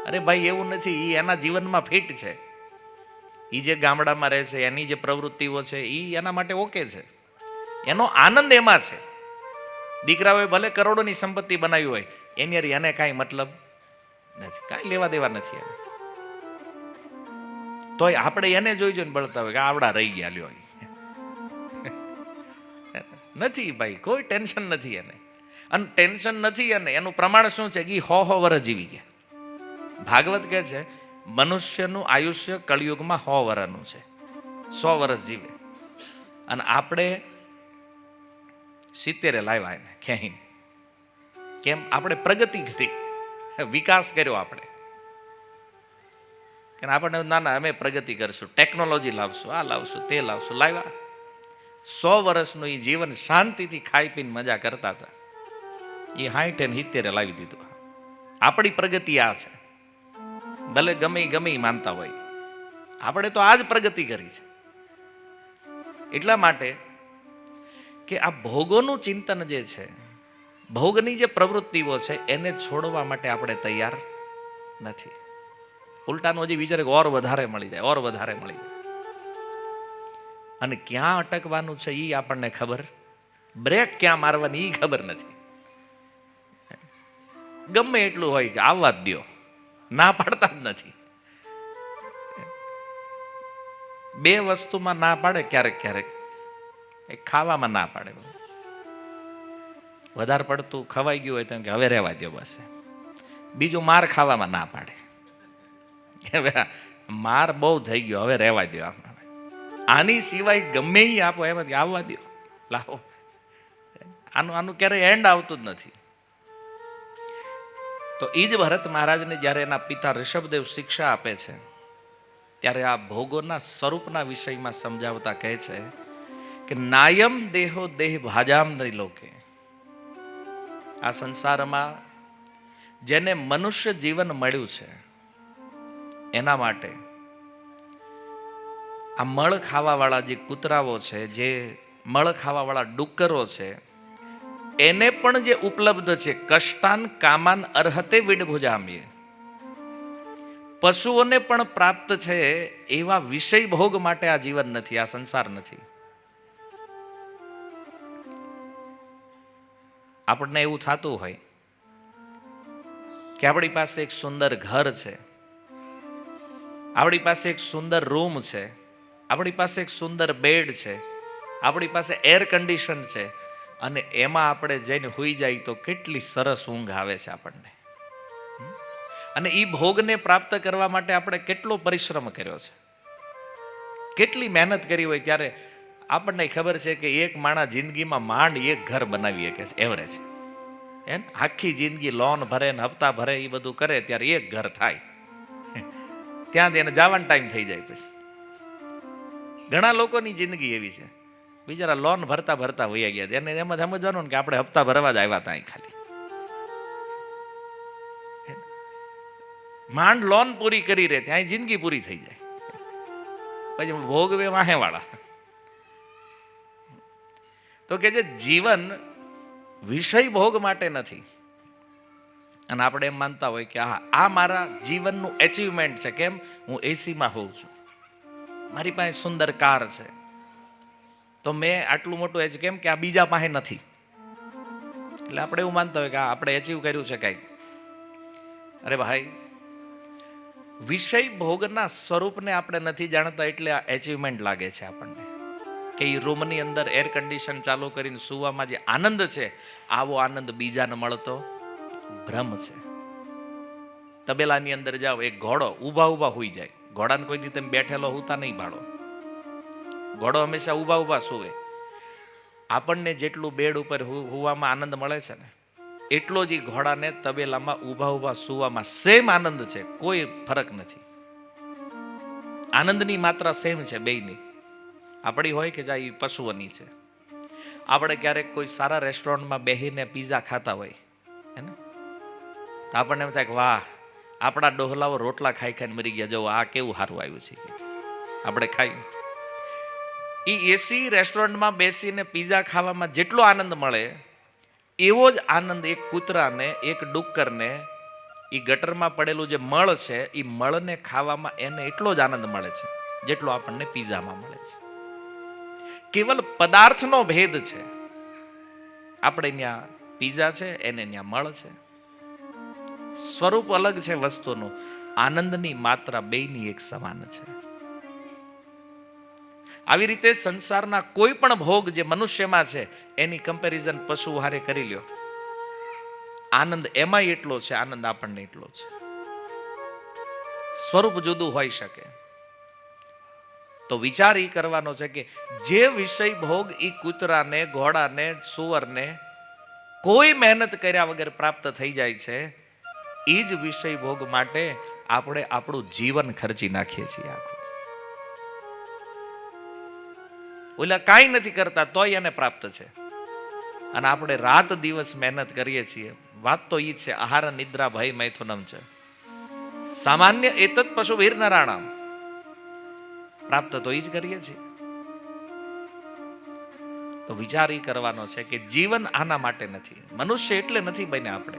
Speaker 1: અરે ભાઈ, એવું નથી. એ એના જીવનમાં ફિટ છે. એ જે ગામડામાં રહે છે, એની જે પ્રવૃત્તિઓ છે એ એના માટે ઓકે છે. એનો આનંદ એમાં છે. દીકરાઓએ ભલે કરોડોની સંપત્તિ બનાવી હોય, એની એને કાંઈ મતલબ નથી, કાંઈ લેવા દેવા નથી એને. તોય આપણે એને જોઈ જોઈને બળતા હોય કે આવડા રહી ગયા, લ્યો. નથી ભાઈ, કોઈ ટેન્શન નથી એને. અને ટેન્શન નથી એને, એનું પ્રમાણ શું છે કે એ 100 વર્ષ જીવી ગયા. ભાગવત કહે છે મનુષ્યનું આયુષ્ય કળિયુગમાં 100 વર્ષનું છે, 100 વર્ષ જીવે. અને આપણે 70 લાવ્યા એને ખેહીને. કેમ? આપણે પ્રગતિ કરી, વિકાસ કર્યો આપણે. કે આપણને ના ના અમે પ્રગતિ કરશું, ટેકનોલોજી લાવશું, આ લાવશું, તે લાવશું, લાવ્યા. 100 વર્ષનું એ જીવન શાંતિથી ખાઈ પીને મજા કરતા હતા, એ 60 અને 70 લાવી દીધું. આપણી પ્રગતિ આ છે. ભલે ગમે માનતા હોય, આપણે તો આ જ પ્રગતિ કરી છે. એટલા માટે કે આ ભોગોનું ચિંતન જે છે, ભોગની જે પ્રવૃત્તિઓ છે, એને છોડવા માટે આપણે તૈયાર નથી. ઉલટાનું હજી વિચારે ઓર વધારે મળી જાય, ઓર વધારે મળી જાય. અને ક્યાં અટકવાનું છે એ આપણને ખબર, બ્રેક ક્યાં મારવાની એ ખબર નથી. ગમે એટલું હોય કે આવવા જ દો, ના પાડતા જ નથી. 2 વસ્તુમાં ના પાડે ક્યારેક ક્યારેક, એક ખાવામાં ના પાડે. વધારે પડતું ખવાઈ ગયું હોય તો કે હવે રહેવા દો બસ. બીજું માર ખાવામાં ના પાડે, હવે માર બહુ થઈ ગયો, હવે રહેવા દો. આની સિવાય ગમે એ આપો એમ આવવા દો, લાવો. આનું ક્યારેય એન્ડ આવતું જ નથી. તો એ જ ભરત મહારાજને જ્યારે એના પિતા ઋષભદેવ શિક્ષા આપે છે, ત્યારે આ ભોગોના સ્વરૂપના વિષયમાં સમજાવતા કહે છે કે નાયમ દેહો દેહ ભાજામ ત્રિલોકે. આ સંસારમાં જેને મનુષ્ય જીવન મળ્યું છે એના માટે આ મળ ખાવાવાળા જે કૂતરાઓ છે, જે મળ ખાવાવાળા ડુક્કરો છે, એને પણ જે ઉપલબ્ધ છે, કષ્ટાન કામાન અર્હતે વિડભુજામ્યે, પશુઓને પણ પ્રાપ્ત છે એવા વિષય ભોગ માટે આ જીવન નથી, આ સંસાર નથી. આપણને એવું થતું હોય કે આપણી પાસે એક સુંદર ઘર છે, આપણી પાસે એક સુંદર રૂમ છે, આપણી પાસે એક સુંદર બેડ છે, આપણી પાસે એર કન્ડિશન છે, અને એમાં આપણે જઈને હોઈ જાય તો કેટલી સરસ ઊંઘ આવે છે આપણને. અને એ ભોગને પ્રાપ્ત કરવા માટે આપણે કેટલો પરિશ્રમ કર્યો છે, કેટલી મહેનત કરી હોય. ત્યારે આપણને ખબર છે કે એક માણસ જિંદગીમાં માંડ એક ઘર બનાવી શકે છે એવરેજ. એમ આખી જિંદગી લોન ભરે ને હપ્તા ભરે એ બધું કરે ત્યારે એક ઘર થાય, ત્યાં એને જવાનો ટાઈમ થઈ જાય. પછી ઘણા લોકોની જિંદગી એવી છે, બિચારા લોન ભરતા ભરતા વયા ગયા. એને એમ જ સમજવાનું ને કે આપણે હપ્તા ભરવા જ આવ્યા હતા. ખાલી માંડ લોન પૂરી કરી રહે ત્યાં જિંદગી પૂરી થઈ જાય, પછી ભોગવે વાહે વાળા. તો કે જે જીવન વિષય ભોગ માટે નથી. અને આપણે એમ માનતા હોય કે આ મારા જીવનનું એચિવમેન્ટ છે. કેમ? હું એસીમાં હોઉં છું, મારી પાસે સુંદર કાર છે, તો મેં આટલું મોટું એચ. કેમ કે આ બીજા પાસે નથી, એટલે આપણે એવું માનતા હોય કે આપણે એચિવ કર્યું છે કંઈક. અરે ભાઈ, વિષય ભોગના સ્વરૂપને આપણે નથી જાણતા એટલે આ એચિવમેન્ટ લાગે છે આપણને. કે એ રૂમની અંદર એર કન્ડિશન ચાલુ કરીને સુવામાં જે આનંદ છે, આવો આનંદ બીજાને મળતો ભ્રમ છે. તબેલાની અંદર જાઓ, એક ઘોડો ઊભા ઊભા હુઈ જાય. ઘોડાને કોઈ દી તમે બેઠેલો હુતા નહીં પાડો, ઘોડો હંમેશા ઊભા ઊભા સુવે. આપણને જેટલું બેડ ઉપર હુવામાં આનંદ મળે છે ને, એટલો જ ઘોડાને તબેલામાં ઊભા ઊભા સુવામાં સેમ આનંદ છે, કોઈ ફરક નથી. આનંદની માત્રા સેમ છે બેયની. આપણી હોય કે જાય પશુઓની છે. આપણે ક્યારેક કોઈ સારા રેસ્ટોરન્ટમાં બેસીને પીઝા ખાતા હોય હે ને, તો આપણને એમ થાય કે વાહ, આપણા ડોહલાઓ રોટલા ખાઈ ખાઈને મરી ગયા, જો આ કેવું સારું આવ્યું છે. આપણે ખાઈ એ એસી રેસ્ટોરન્ટમાં બેસીને પીઝા ખાવામાં જેટલો આનંદ મળે, એવો જ આનંદ એક કૂતરાને, એક ડુક્કરને, એ ગટરમાં પડેલું જે મળ છે એ મળને ખાવામાં એને એટલો જ આનંદ મળે છે જેટલો આપણને પીઝામાં મળે છે. કેવલ પદાર્થનો ભેદ છે. આપણે ત્યાં પીઝા છે, એને ત્યાં મળ છે. સ્વરૂપ અલગ છે વસ્તુનું, આનંદની માત્રા બેયની એક સમાન છે. આવી રીતે સંસારના કોઈ પણ ભોગ જે મનુષ્યમાં છે એની કમ્પેરિઝન પશુ હારે કરી લ્યો, આનંદ એમાં એટલો છે, આનંદ આપણને એટલો છે. સ્વરૂપ જુદું હોઈ શકે. તો વિચાર એ કરવાનો છે કે જે વિષય ભોગ એ કૂતરાને, ઘોડાને, સુવરને કોઈ મહેનત કર્યા વગર પ્રાપ્ત થઈ જાય છે, એ જ વિષય ભોગ માટે આપણે આપણું જીવન ખર્ચી નાખીએ છીએ. આખું ઓલા કાંઈ નથી કરતા તોય એને પ્રાપ્ત છે, અને આપણે રાત દિવસ મહેનત કરીએ છીએ. વાત તો ઈ છે, આહાર નિદ્રા ભય મૈથુનમ છે. સામાન્ય એતત પશુ વીર નરાણામ, પ્રાપ્ત તો ઈ જ કરીએ છીએ. તો વિચાર ઈ કરવાનો છે કે જીવન આના માટે નથી. મનુષ્ય એટલે નથી બન્યા આપણે.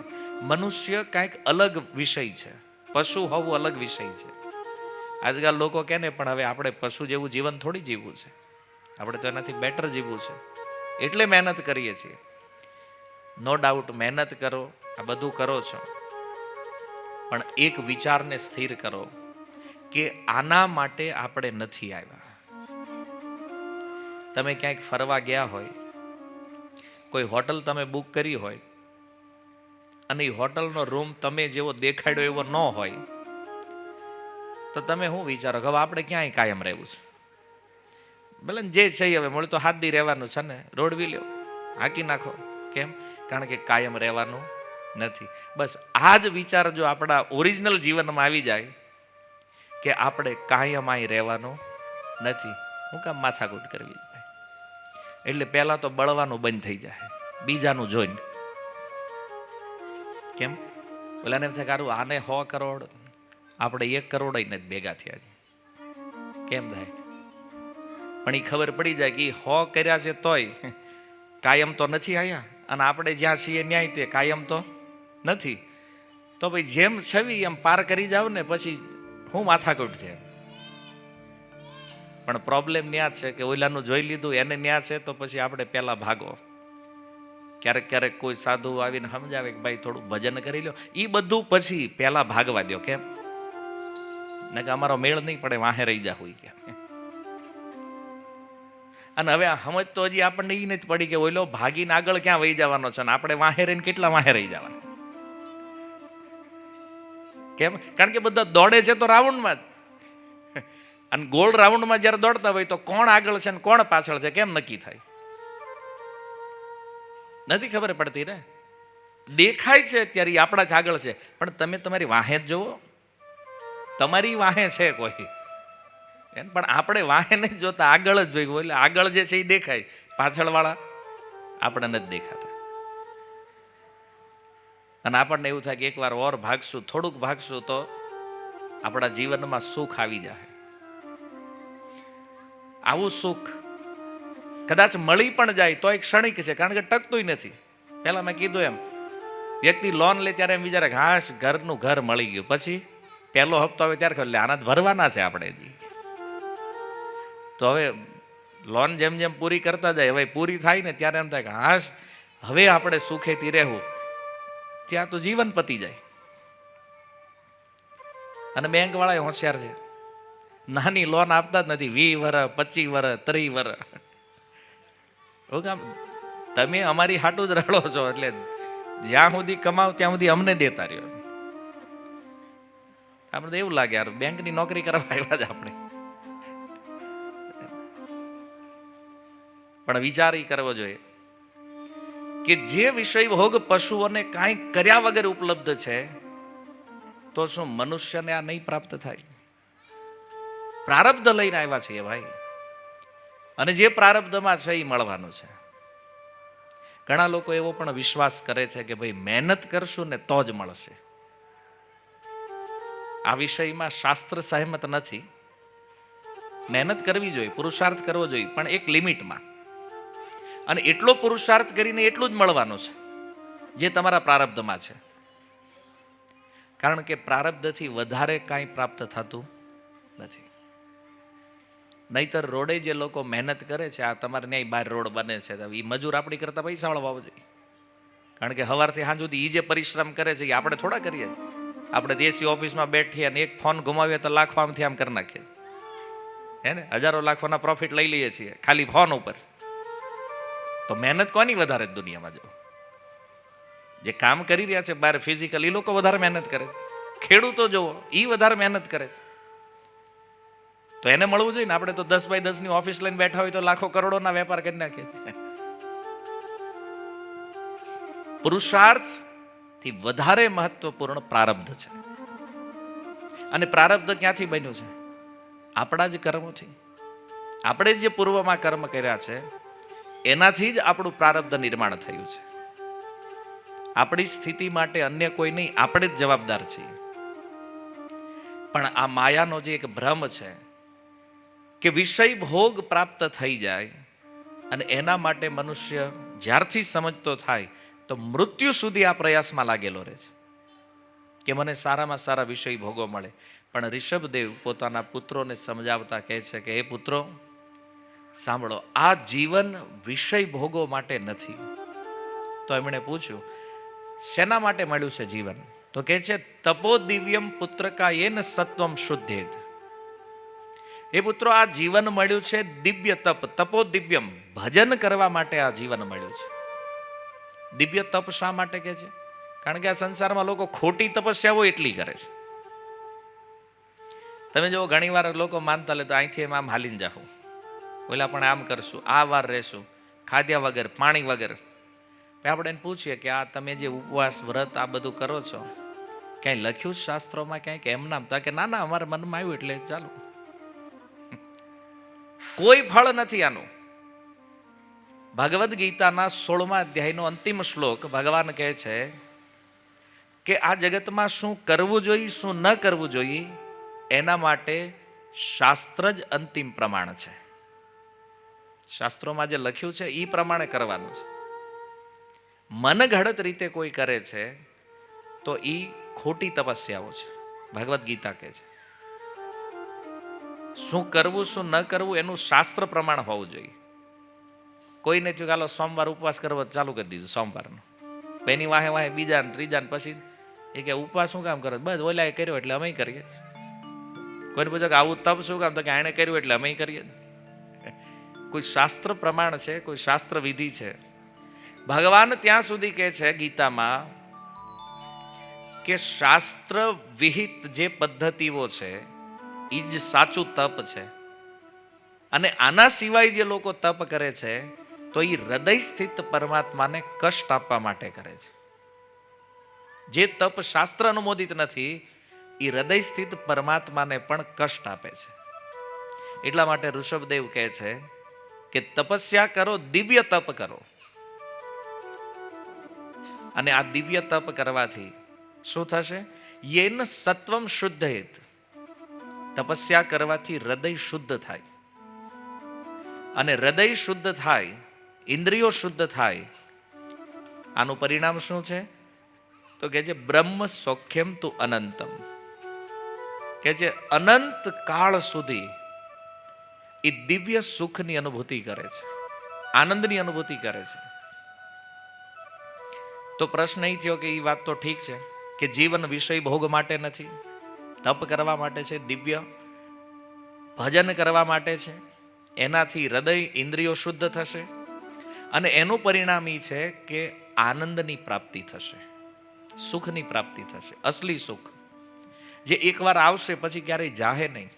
Speaker 1: મનુષ્ય કાંઈક અલગ વિષય છે, પશુ હોવું અલગ વિષય છે. આજકાલ લોકો કહે ને, પણ હવે આપણે પશુ જેવું જીવન થોડી જીવવું છે, આપણે તો એનાથી બેટર જીવવું છે, એટલે મહેનત કરીએ છીએ. નો ડાઉટ મહેનત કરો, આ બધું કરો છો, પણ એક વિચારને સ્થિર કરો કે આના માટે આપણે નથી આવ્યા. તમે ક્યાંક ફરવા ગયા હોય, કોઈ હોટલ તમે બુક કરી હોય, અને એ હોટલનો રૂમ તમે જેવો દેખાડ્યો એવો ન હોય, તો તમે શું વિચારો કે હવે આપણે ક્યાંય કાયમ રહેવું છે? ભલે જે છે હવે મળે તો હાથ દી રહેવાનું છે ને, રોડવી લ્યો, હાકી નાખો. કેમ? કારણ કે કાયમ રહેવાનું નથી. બસ આ જ વિચાર જો આપણા ઓરિજિનલ જીવનમાં આવી જાય કે આપણે કાયમ અહીં રહેવાનું નથી, હું કામ માથાકૂટ કરવી? એટલે પહેલા તો બળવાનું બંધ થઈ જાય બીજાનું જોઈને. કેમ? ઓલાને એમ થાય કે આને 100 કરોડ, આપણે 1 કરોડ જ ભેગા થયા છે. કેમ થાય? પણ એ ખબર પડી જાય કે 100 કર્યા છે તોય કાયમ તો નથી આયા, અને આપણે જ્યાં છીએ ન્યાય તે કાયમ તો નથી. તો ભાઈ જેમ છવી એમ પાર કરી જાવ ને, પછી હું માથાકૂટ છે. પણ પ્રોબ્લેમ ન્યા છે કે ઓલાનું જોઈ લીધું, એને ન્યા છે, તો પછી આપણે પહેલા ભાગો. ક્યારેક ક્યારેક કોઈ સાધુ આવીને સમજાવે કે ભાઈ થોડું ભજન કરી લો, એ બધું પછી પહેલા ભાગવા દો. કેમ? ને કે અમારો મેળ નહીં પડે, વાહે રહી જા હોય. કે અને હવે આ સમજ તો હજી આપણને એ નથી પડી કે ઓલો ભાગીને આગળ ક્યાં વહી જવાનો છે, ને આપણે વાહે રહીને કેટલા વાહે રહી જવાના. કેમ? કારણ કે બધા દોડે છે તો રાઉન્ડમાં જ, અને ગોળ રાઉન્ડમાં જ્યારે દોડતા હોય તો કોણ આગળ છે ને કોણ પાછળ છે કેમ નક્કી થાય? નથી ખબર પડતી ને. દેખાય છે ત્યારે આપણા જ આગળ છે, પણ તમે તમારી વાહે જ જુઓ, તમારી વાહે છે કોઈ, પણ આપણે વાહે નહીં જોતા, આગળ જ જોયું. એટલે આગળ જે છે એ દેખાય, પાછળ વાળા આપણે નથી દેખાતા. અને આપણને એવું થાય કે એકવાર ઓર ભાગશું, થોડુંક ભાગશું તો આપણા જીવનમાં સુખ આવી જાય. આવું સુખ કદાચ મળી પણ જાય તો એક ક્ષણિક છે, કારણ કે ટકતું નથી. પહેલા મેં કીધું એમ, વ્યક્તિ લોન લે ત્યારે એમ વિચારે હાશ ઘરનું ઘર મળી ગયું, પછી પહેલો હપ્તો આવે ત્યારે એટલે આના ભરવાના છે આપણે. તો હવે લોન જેમ જેમ પૂરી કરતા જાય, હવે પૂરી થાય ને ત્યારે એમ થાય કે હાશ હવે આપણે સુખેથી રહેવું, ત્યાં તો જીવન પતી જાય. અને બેંક વાળા હોશિયાર છે, નાની લોન આપતા જ નથી. 20 વર્ષ, 25 વર્ષ, 30 વર્ષ. તમે અમારી હાટું જ રડો છો, એટલે જ્યાં સુધી કમાવ ત્યાં સુધી અમને દેતા રહ્યો. આપણે તો એવું લાગે યાર બેંકની નોકરી કરવા આવ્યા જ આપણે. પણ વિચાર એ કરવો જોઈએ કે જે વિષય ભોગ પશુઓને કાંઈ કર્યા વગર ઉપલબ્ધ છે, તો શું મનુષ્યને આ નહીં પ્રાપ્ત થાય? પ્રારબ્ધ લઈને આવ્યા છીએ ભાઈ, અને જે પ્રારબ્ધમાં છે એ મળવાનું છે. ઘણા લોકો એવો પણ વિશ્વાસ કરે છે કે ભાઈ મહેનત કરશું ને તો જ મળશે. આ વિષયમાં શાસ્ત્ર સહમત નથી. મહેનત કરવી જોઈએ, પુરુષાર્થ કરવો જોઈએ, પણ એક લિમિટમાં. અને એટલો પુરુષાર્થ કરીને એટલું જ મળવાનું છે જે તમારા પ્રારબ્ધમાં છે. કારણ કે પ્રારબ્ધથી વધારે કાંઈ પ્રાપ્ત થતું નથી. નહીતર રોડે જે લોકો મહેનત કરે છે, આ તમારે ન્યાય બહાર રોડ બને છે, એ મજૂર આપણી કરતા પૈસા વાળવા જોઈએ. કારણ કે સવારથી સાંજ સુધી એ જે પરિશ્રમ કરે છે એ આપણે થોડા કરીએ છીએ. આપણે દેશી ઓફિસમાં બેઠીએ અને એક ફોન ગુમાવીએ તો લાખો આમથી આમ કરી નાખીએ, હે ને? હજારો લાખોના પ્રોફિટ લઈ લઈએ છીએ ખાલી ફોન ઉપર. તો મહેનત કોની વધારે દુનિયામાં? જો જે કામ કરી રહ્યા છે બહાર ફિઝિકલ, એ લોકો વધારે મહેનત કરે છે. ખેડૂતો જુઓ, એ વધારે મહેનત કરે છે. તો એને મળવું જોઈએ ને. આપણે તો 10 બાય 10 ની ઓફિસ લઈને બેઠા હોય તો લાખો કરોડોના વેપાર કરી નાખીએ છીએ. પુરુષાર્થ થી વધારે મહત્વપૂર્ણ પ્રારબ્ધ છે. અને પ્રારબ્ધ ક્યાંથી બન્યું છે? આપણા જ કર્મોથી. આપણે જે પૂર્વમાં કર્મ કર્યા છે એનાથી જ આપણું પ્રારબ્ધ નિર્માણ થયું છે. આપણી સ્થિતિ માટે અન્ય કોઈ નહીં, આપણે જ જવાબદાર છીએ. પણ આ માયાનો જે એક ભ્રમ છે કે વિષય ભોગ પ્રાપ્ત થઈ જાય, અને એના માટે મનુષ્ય જ્યારથી સમજતો થાય તો મૃત્યુ સુધી આ પ્રયાસમાં લાગેલો રહે છે કે મને સારામાં સારા વિષય ભોગો મળે. પણ ઋષભદેવ પોતાના પુત્રોને સમજાવતા કહે છે કે એ પુત્રો સાંભળો, આ જીવન વિષય ભોગો માટે નથી. તો એમણે પૂછ્યું શેના માટે મળ્યું છે જીવન? તો કહે છે તપો દિવ્યમ પુત્રકા એન સત્વમ શુદ્ધેત. એ પુત્રો, આ જીવન મળ્યું છે દિવ્ય તપ, તપો દિવ્યમ, ભજન કરવા માટે આ જીવન મળ્યું છે. દિવ્ય તપ શા માટે કહે છે? કારણ કે આ સંસારમાં લોકો ખોટી તપસ્યાઓ એટલી કરે છે. તમે જો ઘણી વાર લોકો માનતા લે તો અહીંથી એમ આમ હાલીને જાઓ, ઓલા પણ આમ કરશું, આ વાર રહેશું, ખાધ્યા વગર, પાણી વગર. આપણે એને પૂછીએ કે આ તમે જે ઉપવાસ વ્રત આ બધું કરો છો, ક્યાંય લખ્યું શાસ્ત્રોમાં ક્યાંય કે એમ નામ? તો કે ના ના, અમારા મનમાં આવ્યું એટલે ચાલો. કોઈ ફળ નથી આનું. ભગવદ્ ગીતાના 16મા અધ્યાયનો અંતિમ શ્લોક ભગવાન કહે છે કે આ જગતમાં શું કરવું જોઈએ, શું ન કરવું જોઈએ, એના માટે શાસ્ત્ર જ અંતિમ પ્રમાણ છે. શાસ્ત્રોમાં જે લખ્યું છે એ પ્રમાણે કરવાનું છે. મનઘડત રીતે કોઈ કરે છે તો એ ખોટી તપસ્યાઓ છે. ભગવદ્ ગીતા કહે છે શું કરવું શું ન કરવું એનું શાસ્ત્ર પ્રમાણ હોવું જોઈએ. કોઈ નથી ચાલો સોમવાર ઉપવાસ કરવો ચાલુ કરી દીધું સોમવારનું, એની વાહે વાહે બીજા ને ત્રીજા ને પછી એ કે ઉપવાસ શું કામ કરો? બસ ઓલા કર્યો એટલે અમે કરીએ. કોઈને પૂછો કે આવું તપ શું કામ? તો કે એણે કર્યું એટલે અમે કરીએ. કોઈ શાસ્ત્ર પ્રમાણ છે, કોઈ શાસ્ત્ર વિધિ છે. ભગવાન ત્યાં સુધી કહે છે ગીતામાં કે શાસ્ત્ર વિહિત જે પદ્ધતિઓ છે એ જ સાચું તપ છે. અને આના સિવાય જે લોકો તપ કરે છે તો એ હૃદય સ્થિત પરમાત્માને કષ્ટ આપવા માટે કરે છે. જે તપ શાસ્ત્ર અનુમોદિત નથી એ હૃદય સ્થિત પરમાત્માને પણ કષ્ટ આપે છે. એટલા માટે ઋષભદેવ કહે છે કે તપસ્યા કરો, દિવ્ય તપ કરો. અને આ દિવ્ય તપ કરવાથી શું થશે? યેન સત્વમ શુદ્ધયેત. તપસ્યા કરવાથી હૃદય શુદ્ધ થાય. અને હૃદય શુદ્ધ થાય, ઇન્દ્રિયો શુદ્ધ થાય. આનું પરિણામ શું છે? તો કે જે બ્રહ્મ સૌખ્યમ તુ અનંતમ, કે જે અનંત કાળ સુધી એ દિવ્ય સુખની અનુભૂતિ કરે છે, આનંદની અનુભૂતિ કરે છે. તો પ્રશ્ન એ થયો કે એ વાત તો ઠીક છે કે જીવન વિષય ભોગ માટે નથી, તપ કરવા માટે છે, દિવ્ય ભજન કરવા માટે છે. એનાથી હૃદય ઇન્દ્રિયો શુદ્ધ થશે અને એનું પરિણામ એ છે કે આનંદની પ્રાપ્તિ થશે, સુખની પ્રાપ્તિ થશે. અસલી સુખ જે એકવાર આવશે પછી ક્યારેય જાહે નહીં.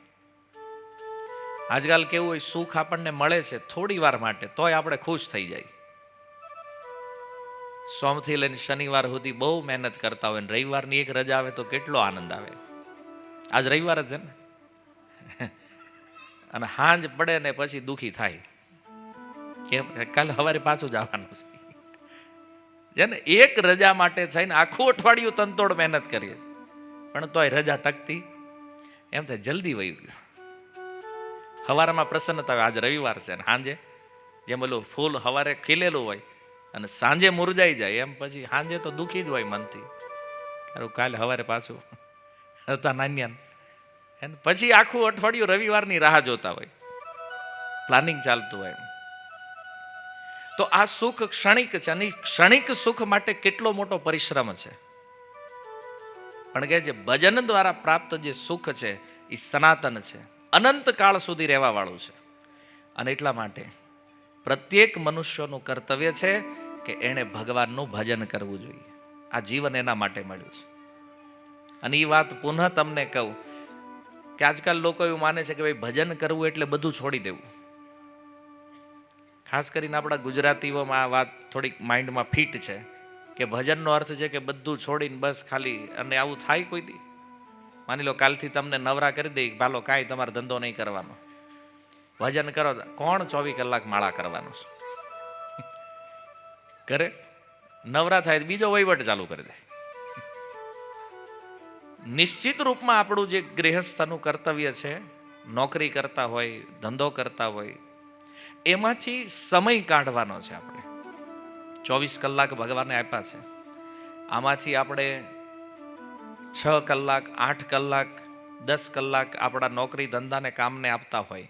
Speaker 1: આજકાલ કેવું હોય, સુખ આપણને મળે છે થોડી વાર માટે, તોય આપણે ખુશ થઈ જાય. સોમથી લઈને શનિવાર સુધી બહુ મહેનત કરતા હોય, રવિવારની એક રજા આવે તો કેટલો આનંદ આવે. આજ રવિવાર જ છે ને. અને હાંજ પડે ને પછી દુખી થાય, કેમ? કાલે સવારે પાછું જવાનું છે ને. એક રજા માટે થઈને આખું અઠવાડિયું તનતોડ મહેનત કરીએ પણ તોય રજા ટકતી એમ થાય જલ્દી વહી ગયો. સવારમાં પ્રસન્નતા હોય, આજ રવિવાર છે ને સાંજે જેમ ઓલું ફૂલ સવારે ખીલેલું હોય અને સાંજે મુરજાઈ જાય, એમ પછી સાંજે તો દુખી જ હોય મનથી. કાલે સવારે પાછું હતા નાન્યા. પછી આખું અઠવાડિયું રવિવારની રાહ જોતા હોય, પ્લાનિંગ ચાલતું હોય. તો આ સુખ ક્ષણિક છે અને ક્ષણિક સુખ માટે કેટલો મોટો પરિશ્રમ છે. પણ કે જે ભજન દ્વારા પ્રાપ્ત જે સુખ છે એ સનાતન છે, અનંત કાળ સુધી રહેવા વાળું છે. અને એટલા માટે પ્રત્યેક મનુષ્યનું કર્તવ્ય છે કે એણે ભગવાનનું ભજન કરવું જોઈએ. આ જીવન એના માટે મળ્યું છે. અને એ વાત પુનઃ તમને કહું કે આજકાલ લોકો એવું માને છે કે ભાઈ ભજન કરવું એટલે બધું છોડી દેવું. ખાસ કરીને આપણા ગુજરાતીઓમાં આ વાત થોડીક માઇન્ડમાં ફિટ છે કે ભજનનો અર્થ છે કે બધું છોડીને બસ ખાલી. અને આવું થાય કોઈ દી? માની લો કાલથી તમને નવરા કરી દે, ભાલો કાંઈ તમારો ધંધો નહીં કરવાનો, ભજન કરો. કોણ 24 કલાક માળા કરવાનું કરે? નવરા થાય બીજો વહીવટ ચાલુ કરી દે. નિશ્ચિત રૂપમાં આપણું જે ગૃહસ્થનું કર્તવ્ય છે, નોકરી કરતા હોય, ધંધો કરતા હોય, એમાંથી સમય કાઢવાનો છે. આપણે 24 કલાક ભગવાને આપ્યા છે. આમાંથી આપણે 6 કલાક, 8 કલાક, 10 કલાક આપણા નોકરી ધંધાને કામને આપતા હોય,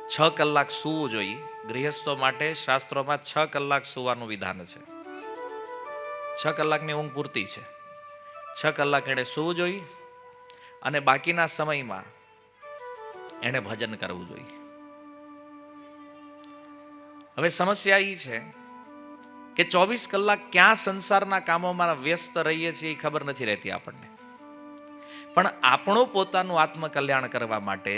Speaker 1: 6 કલાક સૂવું જોઈએ. ગૃહસ્થો માટે શાસ્ત્રોમાં 6 કલાક સૂવાનું વિધાન છે. 6 કલાકની ઊંઘ પૂરતી છે. 6 કલાક એણે સૂવું જોઈએ અને બાકીના સમયમાં એણે ભજન કરવું જોઈએ. હવે સમસ્યા એ છે કે 24 કલાક ક્યાં સંસારના કામોમાં વ્યસ્ત રહીએ છીએ એ ખબર નથી રહેતી આપણને. પણ આપણું પોતાનું આત્મકલ્યાણ કરવા માટે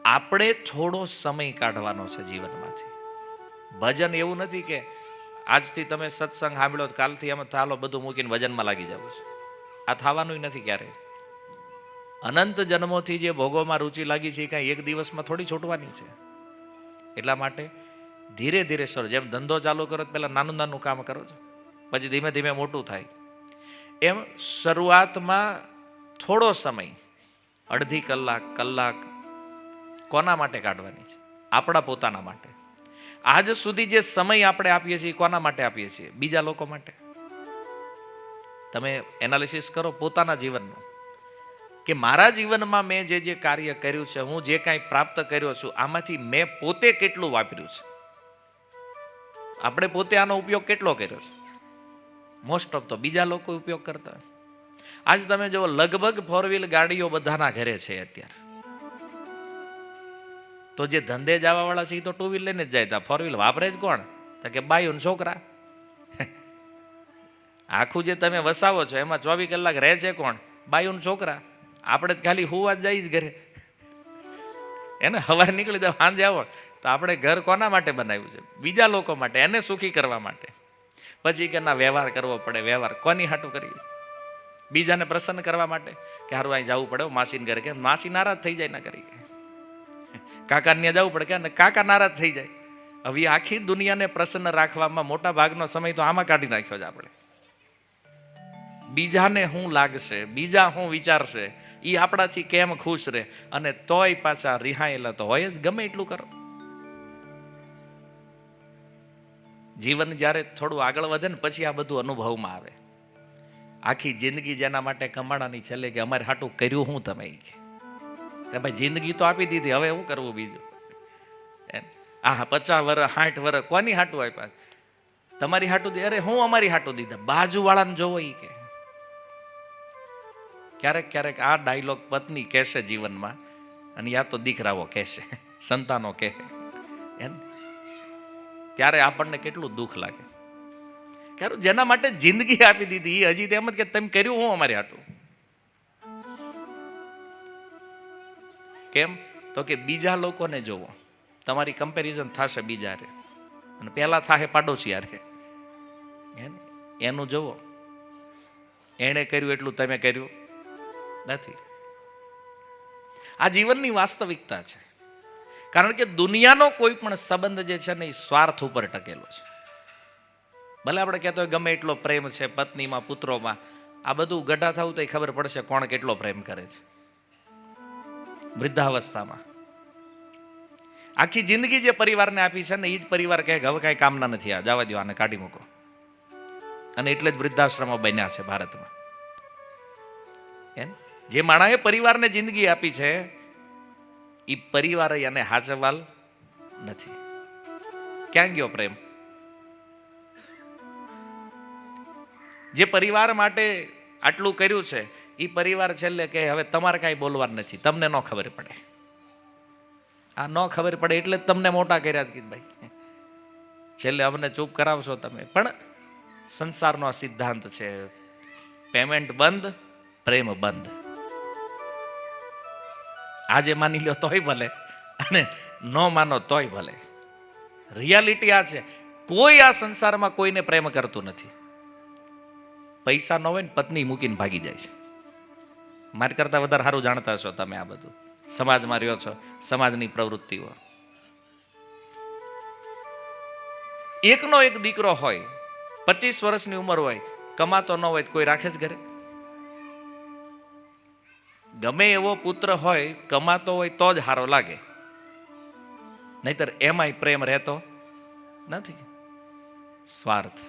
Speaker 1: આપણે થોડો સમય કાઢવાનો છે જીવનમાંથી. ભજન એવું નથી કે આજથી તમે સત્સંગ સાંભળ્યો કાલથી એમ ચાલો બધું મૂકીને ભજનમાં લાગી જવું છે. આ થવાનું નથી ક્યારે. અનંત જન્મોથી જે ભોગોમાં રુચિ લાગી છે એ કાંઈ એક દિવસમાં થોડી છૂટવાની છે. એટલા માટે ધીરે ધીરે શરૂ. જેમ ધંધો ચાલુ કરો પહેલા નાનું નાનું કામ કરો છો, પછી ધીમે ધીમે મોટું થાય. એમ શરૂઆતમાં થોડો સમય, અડધી કલાક, કલાક કોના માટે કાઢવાની છે? આપણા પોતાના માટે. આજ સુધી જે સમય આપણે આપીએ છીએ કોના માટે આપીએ છીએ? બીજા લોકો માટે. તમે એનાલિસિસ કરો પોતાના જીવનનું કે મારા જીવનમાં મેં જે કાર્ય કર્યું છે, હું જે કાંઈ પ્રાપ્ત કર્યો છું, આમાંથી મેં પોતે કેટલું વાપર્યું છે? આપણે પોતે આનો ઉપયોગ કેટલો કર્યો છે? મોસ્ટ ઓફ તો બીજા લોકો ઉપયોગ કરતા હોય. આજ તમે જો લગભગ 4 વ્હીલ ગાડીઓ બધાના ઘરે છે અત્યારે. તો જે ધંધે જવા વાળા છે એ તો ટુ વ્હીલ લઈને જ જાય તા, ફોર વ્હીલ વાપરે જ કોણ? તો કે બાયું ને છોકરા. આખું જે તમે વસાવો છો એમાં 24 કલાક રહે છે કોણ? બાયું ને છોકરા. આપણે જ ખાલી હુવા જ જઈએ જ ઘરે. એને હવાર નીકળી જાવ, સાંજે આવો. તો આપણે ઘર કોના માટે બનાવ્યું છે? બીજા લોકો માટે, એને સુખી કરવા માટે. પછી કે ના વ્યવહાર કરવો પડે. વ્યવહાર કોની હાટું કરીએ? બીજાને પ્રસન્ન કરવા માટે કે હારું અહીં જવું પડે માસીને ઘરે, કે માસી નારાજ થઈ જાય ના કરી. કાકા ત્યાં જવું પડે કે કાકા નારાજ થઈ જાય. હવે આખી દુનિયાને પ્રસન્ન રાખવામાં મોટા ભાગનો સમય તો આમાં કાઢી નાખ્યો છે આપણે. બીજાને શું લાગશે, બીજા શું વિચારશે, એ આપણાથી કેમ ખુશ રહે, અને તોય પાછા રિહાયેલા તો હોય જ. ગમે એટલું કરો. જીવન જ્યારે થોડું આગળ વધે ને પછી આ બધું અનુભવમાં આવે. આખી જિંદગી જેના માટે કમાણાની છેલ્લે કે અમારે હાટું કર્યું હું તમે કે ભાઈ જિંદગી તો આપી દીધી, હવે શું કરવું બીજું? આ 50 વર્ષ 60 વર્ષ કોની હાટું આપ્યા? તમારી હાટું દે? અરે હું અમારી હાટું દીધા. બાજુવાળાને જોવો ઈ કે. ક્યારેક ક્યારેક આ ડાયલોગ પત્ની કહેશે જીવનમાં, અને યા તો દીકરાઓ કહેશે, સંતાનો કહે, એમ ત્યારે આપણને કેટલું દુઃખ લાગે. કારણ જેના માટે જિંદગી આપી દીધી એ હજી તેમ જ કે તમે કર્યું હું અમારી હાટું. કેમ? તો કે બીજા લોકોને જોવો, તમારી કમ્પેરિઝન થશે બીજા રે, અને પહેલા થાહે પાડોશી યારે. એનું જોવો, એણે કર્યું એટલું તમે કર્યું નથી. આ જીવનની વાસ્તવિકતા છે. કારણ કે દુનિયાનો કોઈ પણ સંબંધ જે છે ને એ સ્વાર્થ ઉપર ટકેલો છે. ભલે આપણે કહેતો હોય ગમે એટલો પ્રેમ છે પત્નીમાં, પુત્રોમાં, આ બધું ગઢા થવું તો ખબર પડશે કોણ કેટલો પ્રેમ કરે છે. વૃદ્ધાવસ્થામાં આખી જિંદગી જે પરિવારને આપી છે ને એ જ પરિવાર કહે હવે કાંઈ કામના નથી, આ જવા દો, આને કાઢી મૂકો. અને એટલે જ વૃદ્ધાશ્રમો બન્યા છે ભારતમાં. એમ જે માણસે પરિવારને જિંદગી આપી છે એ પરિવાર એને હાચવાલ નથી. ક્યાં ગયો પ્રેમ? જે પરિવાર માટે આટલું કર્યું છે એ પરિવાર છેલ્લે કે હવે તમારે કાંઈ બોલવાનું નથી, તમને ન ખબર પડે. આ ન ખબર પડે એટલે જ તમને મોટા કર્યા કીધું ભાઈ, છેલ્લે અમને ચૂપ કરાવશો તમે. પણ સંસારનો આ સિદ્ધાંત છે, પેમેન્ટ બંધ, પ્રેમ બંધ. આજે માની લો તોય ભલે, અને ન માનો તોય ભલે. રિયાલિટી આ છે, કોઈ આ સંસારમાં કોઈને પ્રેમ કરતું નથી. પૈસા ન હોય ને પત્ની મૂકીને ભાગી જાય છે. મારી કરતા વધારે સારું જાણતા છો તમે આ બધું. સમાજમાં રહ્યો છો, સમાજની પ્રવૃત્તિઓ. એકનો એક દીકરો હોય, 25 વર્ષની ઉંમર હોય, કમાતો ન હોય, કોઈ રાખે જ ઘરે? ગમે એવો પુત્ર હોય, કમાતો હોય તો જ સારો લાગે, નહીતર એમાંય પ્રેમ રહેતો નથી. સ્વાર્થ.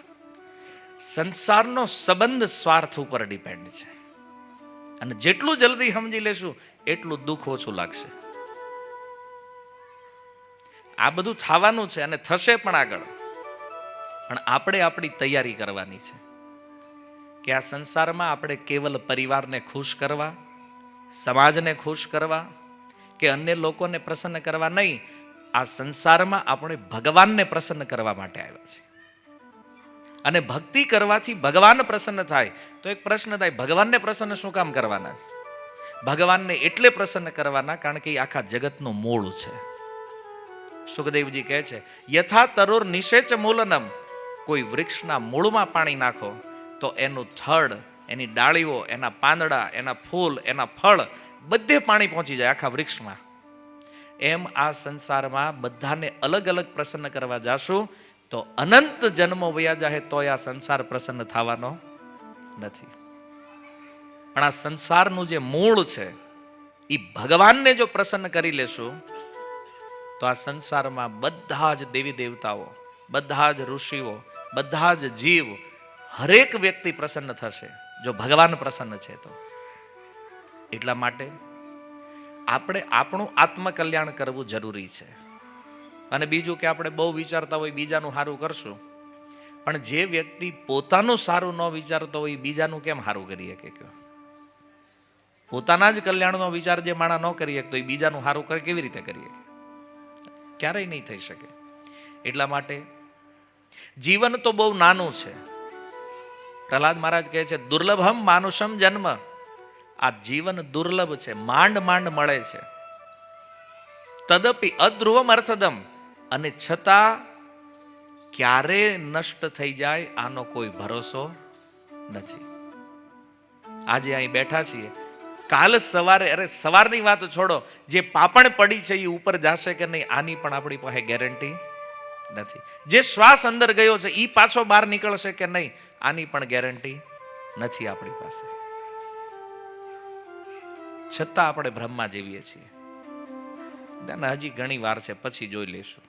Speaker 1: સંસારનો સંબંધ સ્વાર્થ ઉપર ડિપેન્ડ છે. અને જેટલું જલ્દી સમજી લેશું એટલું દુઃખ ઓછું લાગશે. આ બધું થવાનું છે અને થશે પણ આગળ. પણ આપણે આપણી તૈયારી કરવાની છે કે આ સંસારમાં આપણે કેવલ પરિવારને ખુશ કરવા, સમાજને ખુશ કરવા કે અન્ય લોકોને પ્રસન્ન કરવા નહીં. આ સંસારમાં આપણે ભગવાનને પ્રસન્ન કરવા માટે આવ્યા છે. અને ભક્તિ કરવાથી ભગવાન પ્રસન્ન થાય. તો એક પ્રશ્ન થાય, ભગવાનને પ્રસન્ન શું કામ કરવાના છે? ભગવાનને એટલે પ્રસન્ન કરવાના કારણ કે એ આખા જગતનું મૂળ છે. સુખદેવજી કહે છે, યથા તરુર નિષેચ મૂલનમ. કોઈ વૃક્ષના મૂળમાં પાણી નાખો તો એનું થડ, એની ડાળીઓ, એના પાંદડા, એના ફૂલ, એના ફળ બધે પાણી પહોંચી જાય આખા વૃક્ષમાં. એમ આ સંસારમાં બધાને અલગ અલગ પ્રસન્ન કરવા જાશું તો અનંત જન્મો વયા જાય તોય આ સંસાર પ્રસન્ન થવાનો નથી. પણ આ સંસારનું જે મૂળ છે એ ભગવાનને જો પ્રસન્ન કરી લેશું તો આ સંસારમાં બધા જ દેવી દેવતાઓ, બધા જ ઋષિઓ, બધા જ જીવ, હરેક વ્યક્તિ પ્રસન્ન થશે જો ભગવાન પ્રસન્ન છે તો. એટલા માટે આપણે આપણું આત્મકલ્યાણ કરવું જરૂરી છે. અને બીજું કે આપણે બહુ વિચારતા હોય બીજાનું સારું કરશું, પણ જે વ્યક્તિ પોતાનું સારું ન વિચારતો હોય બીજાનું કેમ સારું કરી શકે? પોતાના જ કલ્યાણનો વિચાર જે માણસ ન કરી શકતો એ બીજાનું સારું કેવી રીતે કરી શકે? ક્યારેય નહીં થઈ શકે. એટલા માટે જીવન તો બહુ નાનું છે. પ્રહલાદ મહારાજ કહે છે દુર્લભમ માનુષમ જન્મ. આ જીવન દુર્લભ છે, માંડ માંડ મળે છે. તદપી અધ્રુવમ અર્થદમ, અને છતાં ક્યારે નષ્ટ થઈ જાય આનો કોઈ ભરોસો નથી. આજે અહીં બેઠા છીએ, કાલ સવારે, અરે સવારની વાત છોડો, જે પાપણ પડી છે એ ઉપર જશે કે નહીં આની પણ આપણી પાસે ગેરંટી નથી. જે શ્વાસ અંદર ગયો છે એ પાછો બહાર નીકળશે કે નહીં આની પણ ગેરંટી નથી આપણી પાસે. છતાં આપણે ભ્રમમાં જીવીએ છીએ. હજી ઘણી વાર છે, પછી જોઈ લેશું.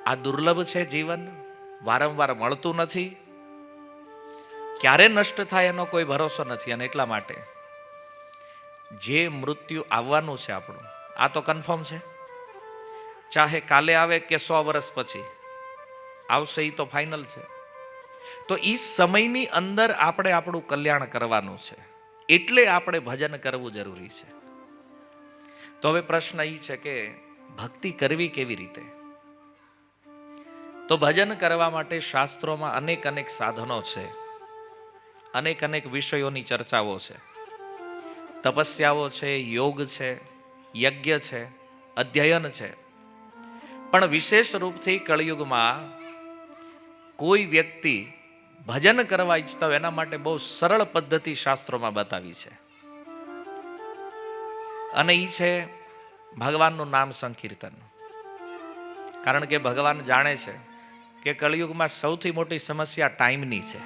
Speaker 1: આ દુર્લભ છે જીવન, વારંવાર મળતું નથી, ક્યારે નષ્ટ થાય એનો કોઈ ભરોસો નથી. અને એટલા માટે જે મૃત્યુ આવવાનું છે આપણું, આ તો કન્ફર્મ છે. ચાહે કાલે આવે કે 100 વર્ષ પછી આવશે, એ તો ફાઇનલ છે. તો એ સમયની અંદર આપણે આપણું કલ્યાણ કરવાનું છે, એટલે આપણે ભજન કરવું જરૂરી છે. તો હવે પ્રશ્ન એ છે કે ભક્તિ કરવી કેવી રીતે? તો ભજન કરવા માટે શાસ્ત્રોમાં અનેક અનેક સાધનો છે, અનેક અનેક વિષયોની ચર્ચાઓ છે. તપસ્યાઓ છે, યોગ છે, યજ્ઞ છે, અધ્યયન છે. પણ વિશેષ રૂપથી કળિયુગમાં કોઈ વ્યક્તિ ભજન કરવા ઈચ્છતા હોય એના માટે બહુ સરળ પદ્ધતિ શાસ્ત્રોમાં બતાવી છે. અને એ છે ભગવાનનું નામ સંકીર્તન. કારણ કે ભગવાન જાણે છે કે કળિયુગમાં સૌથી મોટી સમસ્યા ટાઈમની છે.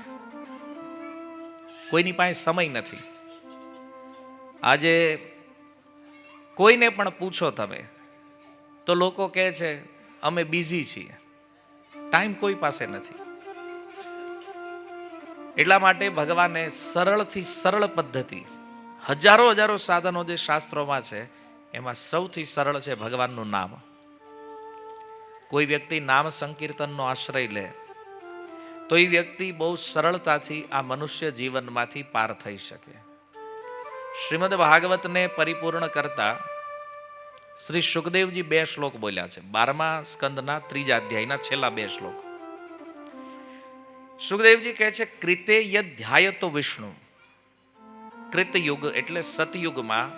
Speaker 1: કોઈની પાસે સમય નથી. આજે કોઈને પણ પૂછો તમે તો લોકો કહે છે અમે બિઝી છીએ, ટાઈમ કોઈ પાસે નથી. એટલા માટે ભગવાને સરળથી સરળ પદ્ધતિ, હજારો હજારો સાધનો જે શાસ્ત્રોમાં છે એમાં સૌથી સરળ છે ભગવાનનું નામ. કોઈ વ્યક્તિ નામ સંકીર્તનનો આશ્રય લે તો એ વ્યક્તિ બહુ સરળતાથી આ મનુષ્ય જીવનમાંથી પાર થઈ શકે. શ્રીમદ ભાગવતને પરિપૂર્ણ કરતા શ્રી સુખદેવજી 2 શ્લોક બોલ્યા છે. 12મા સ્કંદના 3જા અધ્યાયના છેલ્લા 2 શ્લોક. સુખદેવજી કહે છે કૃતે યદ ધ્યાયતો વિષ્ણુ. કૃતયુગ એટલે સતયુગમાં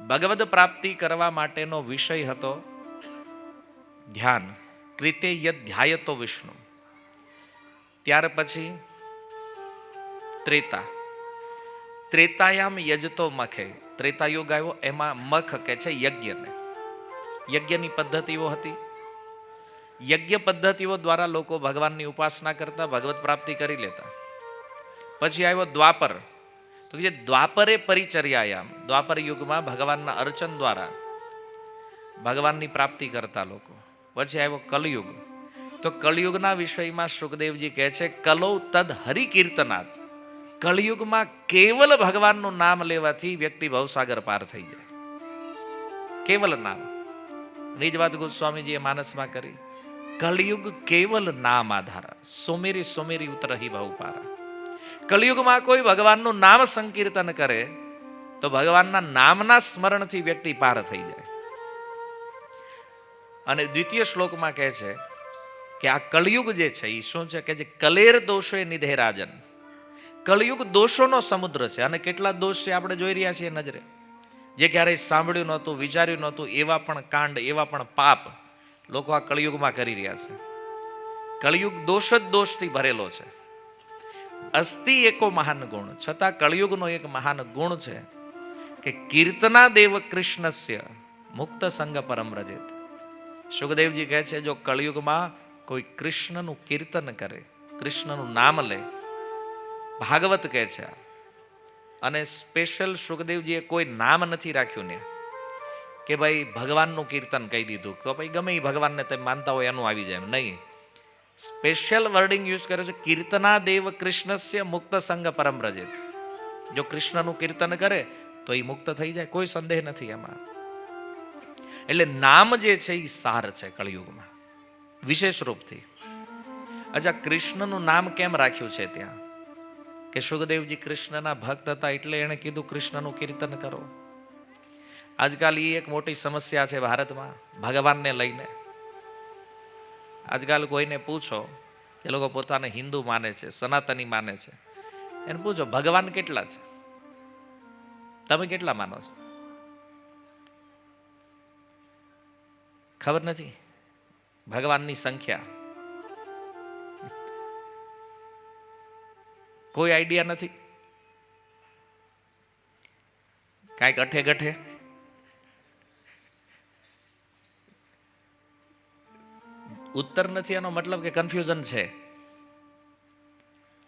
Speaker 1: ભગવદ પ્રાપ્તિ કરવા માટેનો વિષય હતો ધ્યાન. કૃતે યદ ધ્યાયતો વિષ્ણુ. ત્યાર પછી ત્રેતા. ત્રેતાયામ યજતો મખે. ત્રેતાયુગ આવ્યો, એમાં મખ કે છે યજ્ઞને. યજ્ઞની પદ્ધતિઓ હતી. યજ્ઞ પદ્ધતિઓ દ્વારા લોકો ભગવાનની ઉપાસના કરતા, ભગવત પ્રાપ્તિ કરી લેતા. પછી આવ્યો દ્વાપર. તો જે દ્વાપરે પરિચર્યાયામ, દ્વાપર યુગમાં ભગવાનના અર્ચન દ્વારા ભગવાનની પ્રાપ્તિ કરતા લોકો. પછી આવ્યો કલયુગ. તો કલયુગના વિષયમાં સુખદેવજી કહે છે કલૌ તદ હરિકીર્તનાથ. કલયુગમાં કેવલ ભગવાનનું નામ લેવાથી વ્યક્તિ ભવસાગર પાર થઈ જાય. કેવલ નામ. નિજવાદ ગોસ્વામીજીએ માનસમાં કરી કલયુગ કેવલ નામ આધારા, સોમેરી સોમેરી ઉતરહી ભવ પારા. કલયુગમાં કોઈ ભગવાનનું નામ સંકીર્તન કરે તો ભગવાનના નામના સ્મરણથી વ્યક્તિ પાર થઈ જાય. અને દ્વિતીય શ્લોકમાં કહે છે કે આ કલયુગ જે છે એ શું છે કે જે કલેર દોષો નિધે રાજન. કલયુગ દોષોનો સમુદ્ર છે. અને કેટલા દોષ છે આપણે જોઈ રહ્યા છીએ નજરે. જે ક્યારેય સાંભળ્યું નહોતું, વિચાર્યું નહોતું, એવા પણ કાંડ, એવા પણ પાપ લોકો આ કળિયુગમાં કરી રહ્યા છે. કળિયુગ દોષ જ દોષથી ભરેલો છે. અસ્તિ એકો મહાન ગુણ. છતાં કળિયુગનો એક મહાન ગુણ છે કે કીર્તના દેવ કૃષ્ણસ્ય મુક્ત સંગ પરમ રજેત. સુખદેવજી કહે છે જો કળિયુગમાં કોઈ કૃષ્ણનું કીર્તન કરે, કૃષ્ણનું નામ લે, ભાગવત કહે છે. અને સ્પેશિયલ સુખદેવજીએ કોઈ નામ નથી રાખ્યું ને કે ભાઈ ભગવાનનું કીર્તન કહી દીધું તો ભાઈ ગમે એ ભગવાનને તમે માનતા હોય એનું આવી જાય એમ નહીં. સ્પેશિયલ વર્ડિંગ યુઝ કર્યો છે કીર્તના દેવ કૃષ્ણસ્ય મુક્ત સંગ પરમ રજેત. જો કૃષ્ણનું કીર્તન કરે તો એ મુક્ત થઈ જાય, કોઈ સંદેહ નથી એમાં. એટલે નામ જે છે એ સાર છે કળિયુગમાં વિશેષ રૂપથી. અચ્છા, કૃષ્ણનું નામ કેમ રાખ્યું છે ત્યાં? કે સુખદેવજી કૃષ્ણના ભક્ત હતા એટલે એણે કીધું કૃષ્ણનું કીર્તન કરો. આજકાલ એ એક મોટી સમસ્યા છે ભારતમાં ભગવાનને લઈને. આજકાલ કોઈને પૂછો, એ લોકો પોતાને હિન્દુ માને છે, સનાતની માને છે, એને પૂછો ભગવાન કેટલા છે, તમે કેટલા માનો છો? ખબર નથી ભગવાનની સંખ્યા, કોઈ આઈડિયા નથી. કાંઈક અઠે ગઠે ઉત્તર નથી, એનો મતલબ કે કન્ફ્યુઝન છે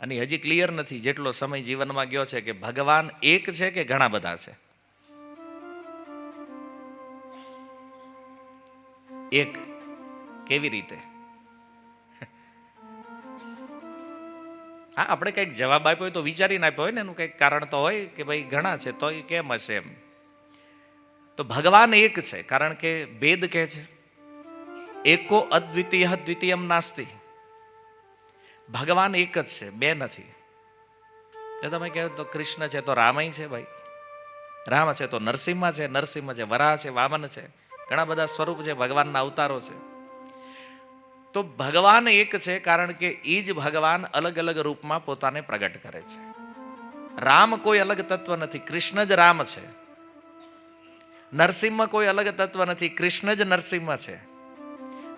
Speaker 1: અને હજી ક્લિયર નથી જેટલો સમય જીવનમાં ગયો છે કે ભગવાન એક છે કે ઘણા બધા છે. એક કેવી રીતે? હા, આપણે કંઈક જવાબ આપ્યો હોય તો વિચારીને આપ્યો હોય ને, એનું કંઈક કારણ તો હોય કે ભાઈ ઘણા છે તો એ કેમ હશે એમ. તો ભગવાન એક છે કારણ કે વેદ કહે છે એકો અદ્વિતીય દ્વિતીયમ નાસ્તિ. ભગવાન એક જ છે, બે નથી. તો તમે કહો તો કૃષ્ણ છે તો રામય છે, ભાઈ રામ છે તો નરસિંહ છે, નરસિંહ છે, વરાહ છે, વામન છે, ઘણા બધા સ્વરૂપ છે, ભગવાનના અવતારો છે. તો ભગવાન એક છે કારણ કે એ જ ભગવાન અલગ અલગ રૂપમાં પોતાને પ્રગટ કરે છે. રામ કોઈ અલગ તત્વ નથી, કૃષ્ણ જ રામ છે. નરસિંહ કોઈ અલગ તત્વ નથી, કૃષ્ણ જ નરસિંહ છે.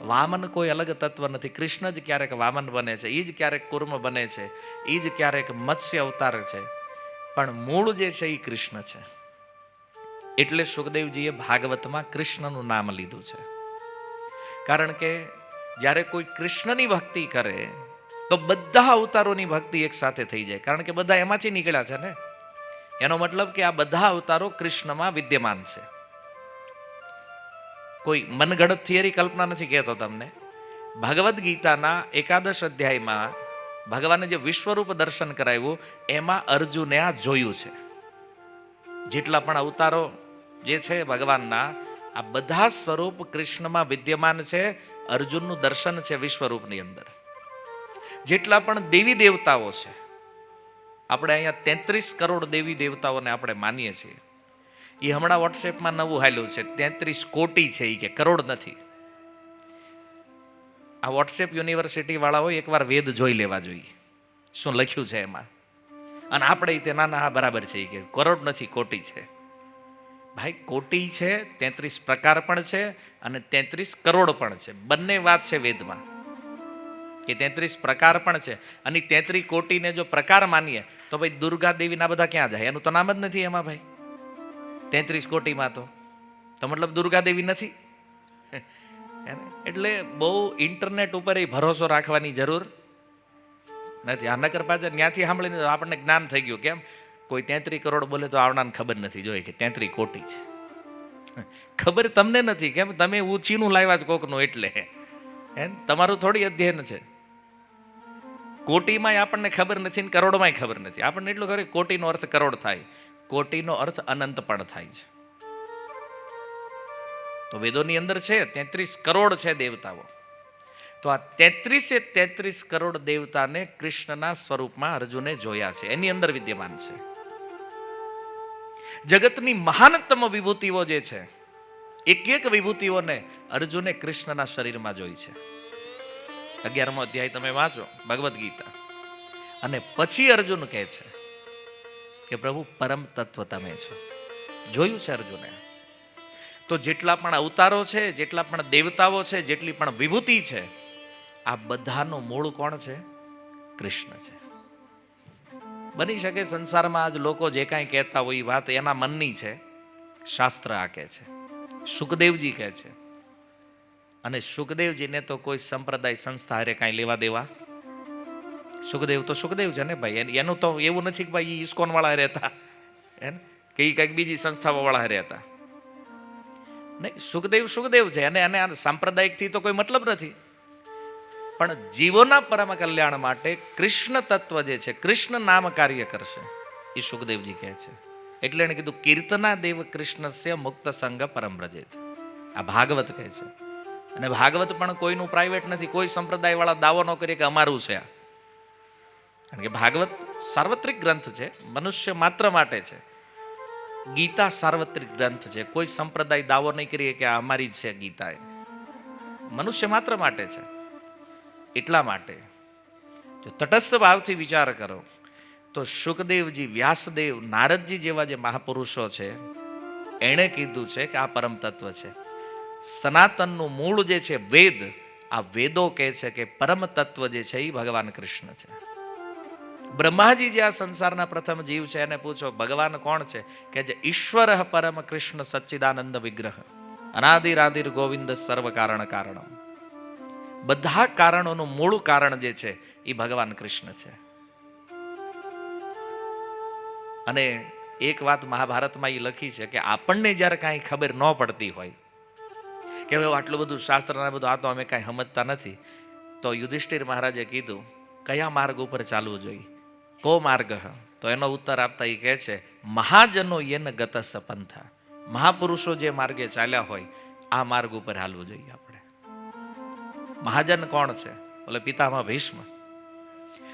Speaker 1: વામન કોઈ અલગ તત્વ નથી, કૃષ્ણ જ ક્યારેક વામન બને છે, એ જ ક્યારેક કુર્મ બને છે, એ જ ક્યારેક મત્સ્ય અવતાર છે, પણ મૂળ જે છે એ કૃષ્ણ છે. એટલે સુખદેવજીએ ભાગવતમાં કૃષ્ણનું નામ લીધું છે. કારણ કે જ્યારે કોઈ કૃષ્ણની ભક્તિ કરે તો બધા અવતારોની ભક્તિ એક સાથે થઈ જાય, કારણ કે બધા એમાંથી નીકળ્યા છે ને. એનો મતલબ કે આ બધા અવતારો કૃષ્ણમાં વિદ્યમાન છે. કોઈ મનગઢ થિયરી કલ્પના નથી કહેતો તમને. ભગવદ્ ગીતાના 11 અધ્યાયમાં ભગવાને જે વિશ્વરૂપ દર્શન કરાવ્યું એમાં અર્જુને આ જોયું છે. જેટલા પણ અવતારો જે છે ભગવાનના, આ બધા સ્વરૂપ કૃષ્ણમાં વિદ્યમાન છે. અર્જુનનું દર્શન છે વિશ્વરૂપની અંદર. જેટલા પણ દેવી દેવતાઓ છે, આપણે અહીંયા 33 કરોડ દેવી દેવતાઓને આપણે માનીએ છીએ. એ હમણાં વોટ્સએપમાં નવું હાલ્યું છે, 33 કોટી છે, એ કે કરોડ નથી. આ વોટ્સએપ યુનિવર્સિટી વાળાઓ એકવાર વેદ જોઈ લેવા જોઈએ શું લખ્યું છે એમાં. અને આપણે તે નાના હા બરાબર છે કે કરોડ નથી, કોટી છે. ભાઈ કોટી છે, 33 પ્રકાર પણ છે અને 33 કરોડ પણ છે. બંને વાત છે વેદમાં કે 33 પ્રકાર પણ છે. અને 33 કોટીને જો પ્રકાર માનીએ તો ભાઈ દુર્ગા દેવીના બધા ક્યાં જાય? એનું તો નામ જ નથી એમાં ભાઈ. 33 કોટીમાં તો મતલબ દુર્ગા દેવી નથી. એટલે બહુ ઇન્ટરનેટ ઉપર એ ભરોસો રાખવાની જરૂર નથી. આ નકર પાછળ ત્યાંથી સાંભળીને આપણને જ્ઞાન થઈ ગયું. કેમ? કોઈ 33 કરોડ બોલે તો આવડાને ખબર નથી જોઈએ કે 33 કોટી છે. ખબર તમને નથી, કેમ? તમે ઊંચીનું લાવ્યા જ કોકનું એટલે તમારું થોડી અધ્યયન છે. કોટીમાં આપણને ખબર નથી ને કરોડમાં ખબર નથી. આપણને એટલું ખબર કોટીનો અર્થ કરોડ થાય, કોટીનો અર્થ અનંત પણ થાય છે. તો વેદોની અંદર છે 33 કરોડ છે દેવતાઓ. તો આ 33 કરોડ દેવતાને કૃષ્ણના સ્વરૂપમાં અર્જુને જોયા છે, એની અંદર વિદ્યમાન છે. જગતની મહાનતમ વિભૂતિઓ જે છે, એક વિભૂતિઓને અર્જુને કૃષ્ણના શરીરમાં જોઈ છે. 11મો અધ્યાય તમે વાંચો ભગવદ્ ગીતા, અને પછી અર્જુન કહે છે કે પ્રભુ પરમ તત્વ તમે છો. જોયું છે અર્જુને. તો જેટલા પણ અવતારો છે, જેટલા પણ દેવતાઓ છે, જેટલી પણ વિભૂતિ છે, આ બધાનું મૂળ કોણ છે? કૃષ્ણ છે. બની શકે સંસારમાં આજ લોકો જે કાંઈ કહેતા હોય એ વાત એના મનની છે. શાસ્ત્ર આ કહે છે, સુખદેવજી કહે છે. અને સુખદેવજીને તો કોઈ સંપ્રદાય સંસ્થા હારે કાંઈ લેવા દેવા. સુખદેવ તો સુખદેવ છે ને ભાઈ. એનું તો એવું નથી કે ભાઈ ઇસ્કોન વાળા રહેતા કે એ કંઈક બીજી સંસ્થાઓ વાળા રહેતા. નહીં, સુખદેવ છે. અને એને સાંપ્રદાયિકથી તો કોઈ મતલબ નથી. પણ જીવોના પરમ કલ્યાણ માટે કૃષ્ણ તત્વ જે છે, કૃષ્ણ નામ કાર્ય કરશે, એ સુખદેવજી કહે છે. એટલે એને કીધું કીર્તના દેવ કૃષ્ણસ્ય મુક્ત સંગ પરમ વ્રજેત. આ ભાગવત કહે છે. અને ભાગવત પણ કોઈનું પ્રાઇવેટ નથી. કોઈ સંપ્રદાય વાળા દાવો ન કરીએ કે અમારું છે. કારણ કે ભાગવત સાર્વત્રિક ગ્રંથ છે, મનુષ્ય માત્ર માટે છે. ગીતા સાર્વત્રિક ગ્રંથ છે. કોઈ સંપ્રદાય દાવો નહીં કરીએ કે આ અમારી જ છે ગીતા. એ મનુષ્ય માત્ર માટે છે. એટલા માટે જો તટસ્થ ભાવથી વિચાર કરો તો શુકદેવજી, વ્યાસદેવ, નારદજી જેવા જે મહાપુરુષો છે એણે કીધું છે કે આ પરમ તત્વ છે. સનાતનનું મૂળ જે છે વેદ, આ વેદો કહે છે કે પરમ તત્વ જે છે એ ભગવાન કૃષ્ણ છે. બ્રહ્માજી જે આ સંસારના પ્રથમ જીવ છે એને પૂછો ભગવાન કોણ છે, કે જે ઈશ્વર પરમ કૃષ્ણ સચ્ચિદાનંદ વિગ્રહ અનાદિરાદિર ગોવિંદ સર્વ કારણ કારણમ. બધા કારણોનું મૂળ કારણ જે છે એ ભગવાન કૃષ્ણ છે. અને એક વાત મહાભારતમાં એ લખી છે કે આપણને જ્યારે કાંઈ ખબર ન પડતી હોય કે હવે આટલું બધું શાસ્ત્રના બધું આ તો અમે કાંઈ સમજતા નથી, તો યુધિષ્ઠિર મહારાજે કીધું કયા માર્ગ ઉપર ચાલવું જોઈએ, કો માર્ગ? તો એનો ઉત્તર આપતા એ કહે છે મહાજનો યેન ગતસ પંથા. મહાપુરુષો જે માર્ગે ચાલ્યા હોય આ માર્ગ ઉપર હાલવું જોઈએ આપણે. મહાજન કોણ છે? બોલે પિતામહ ભીષ્મ.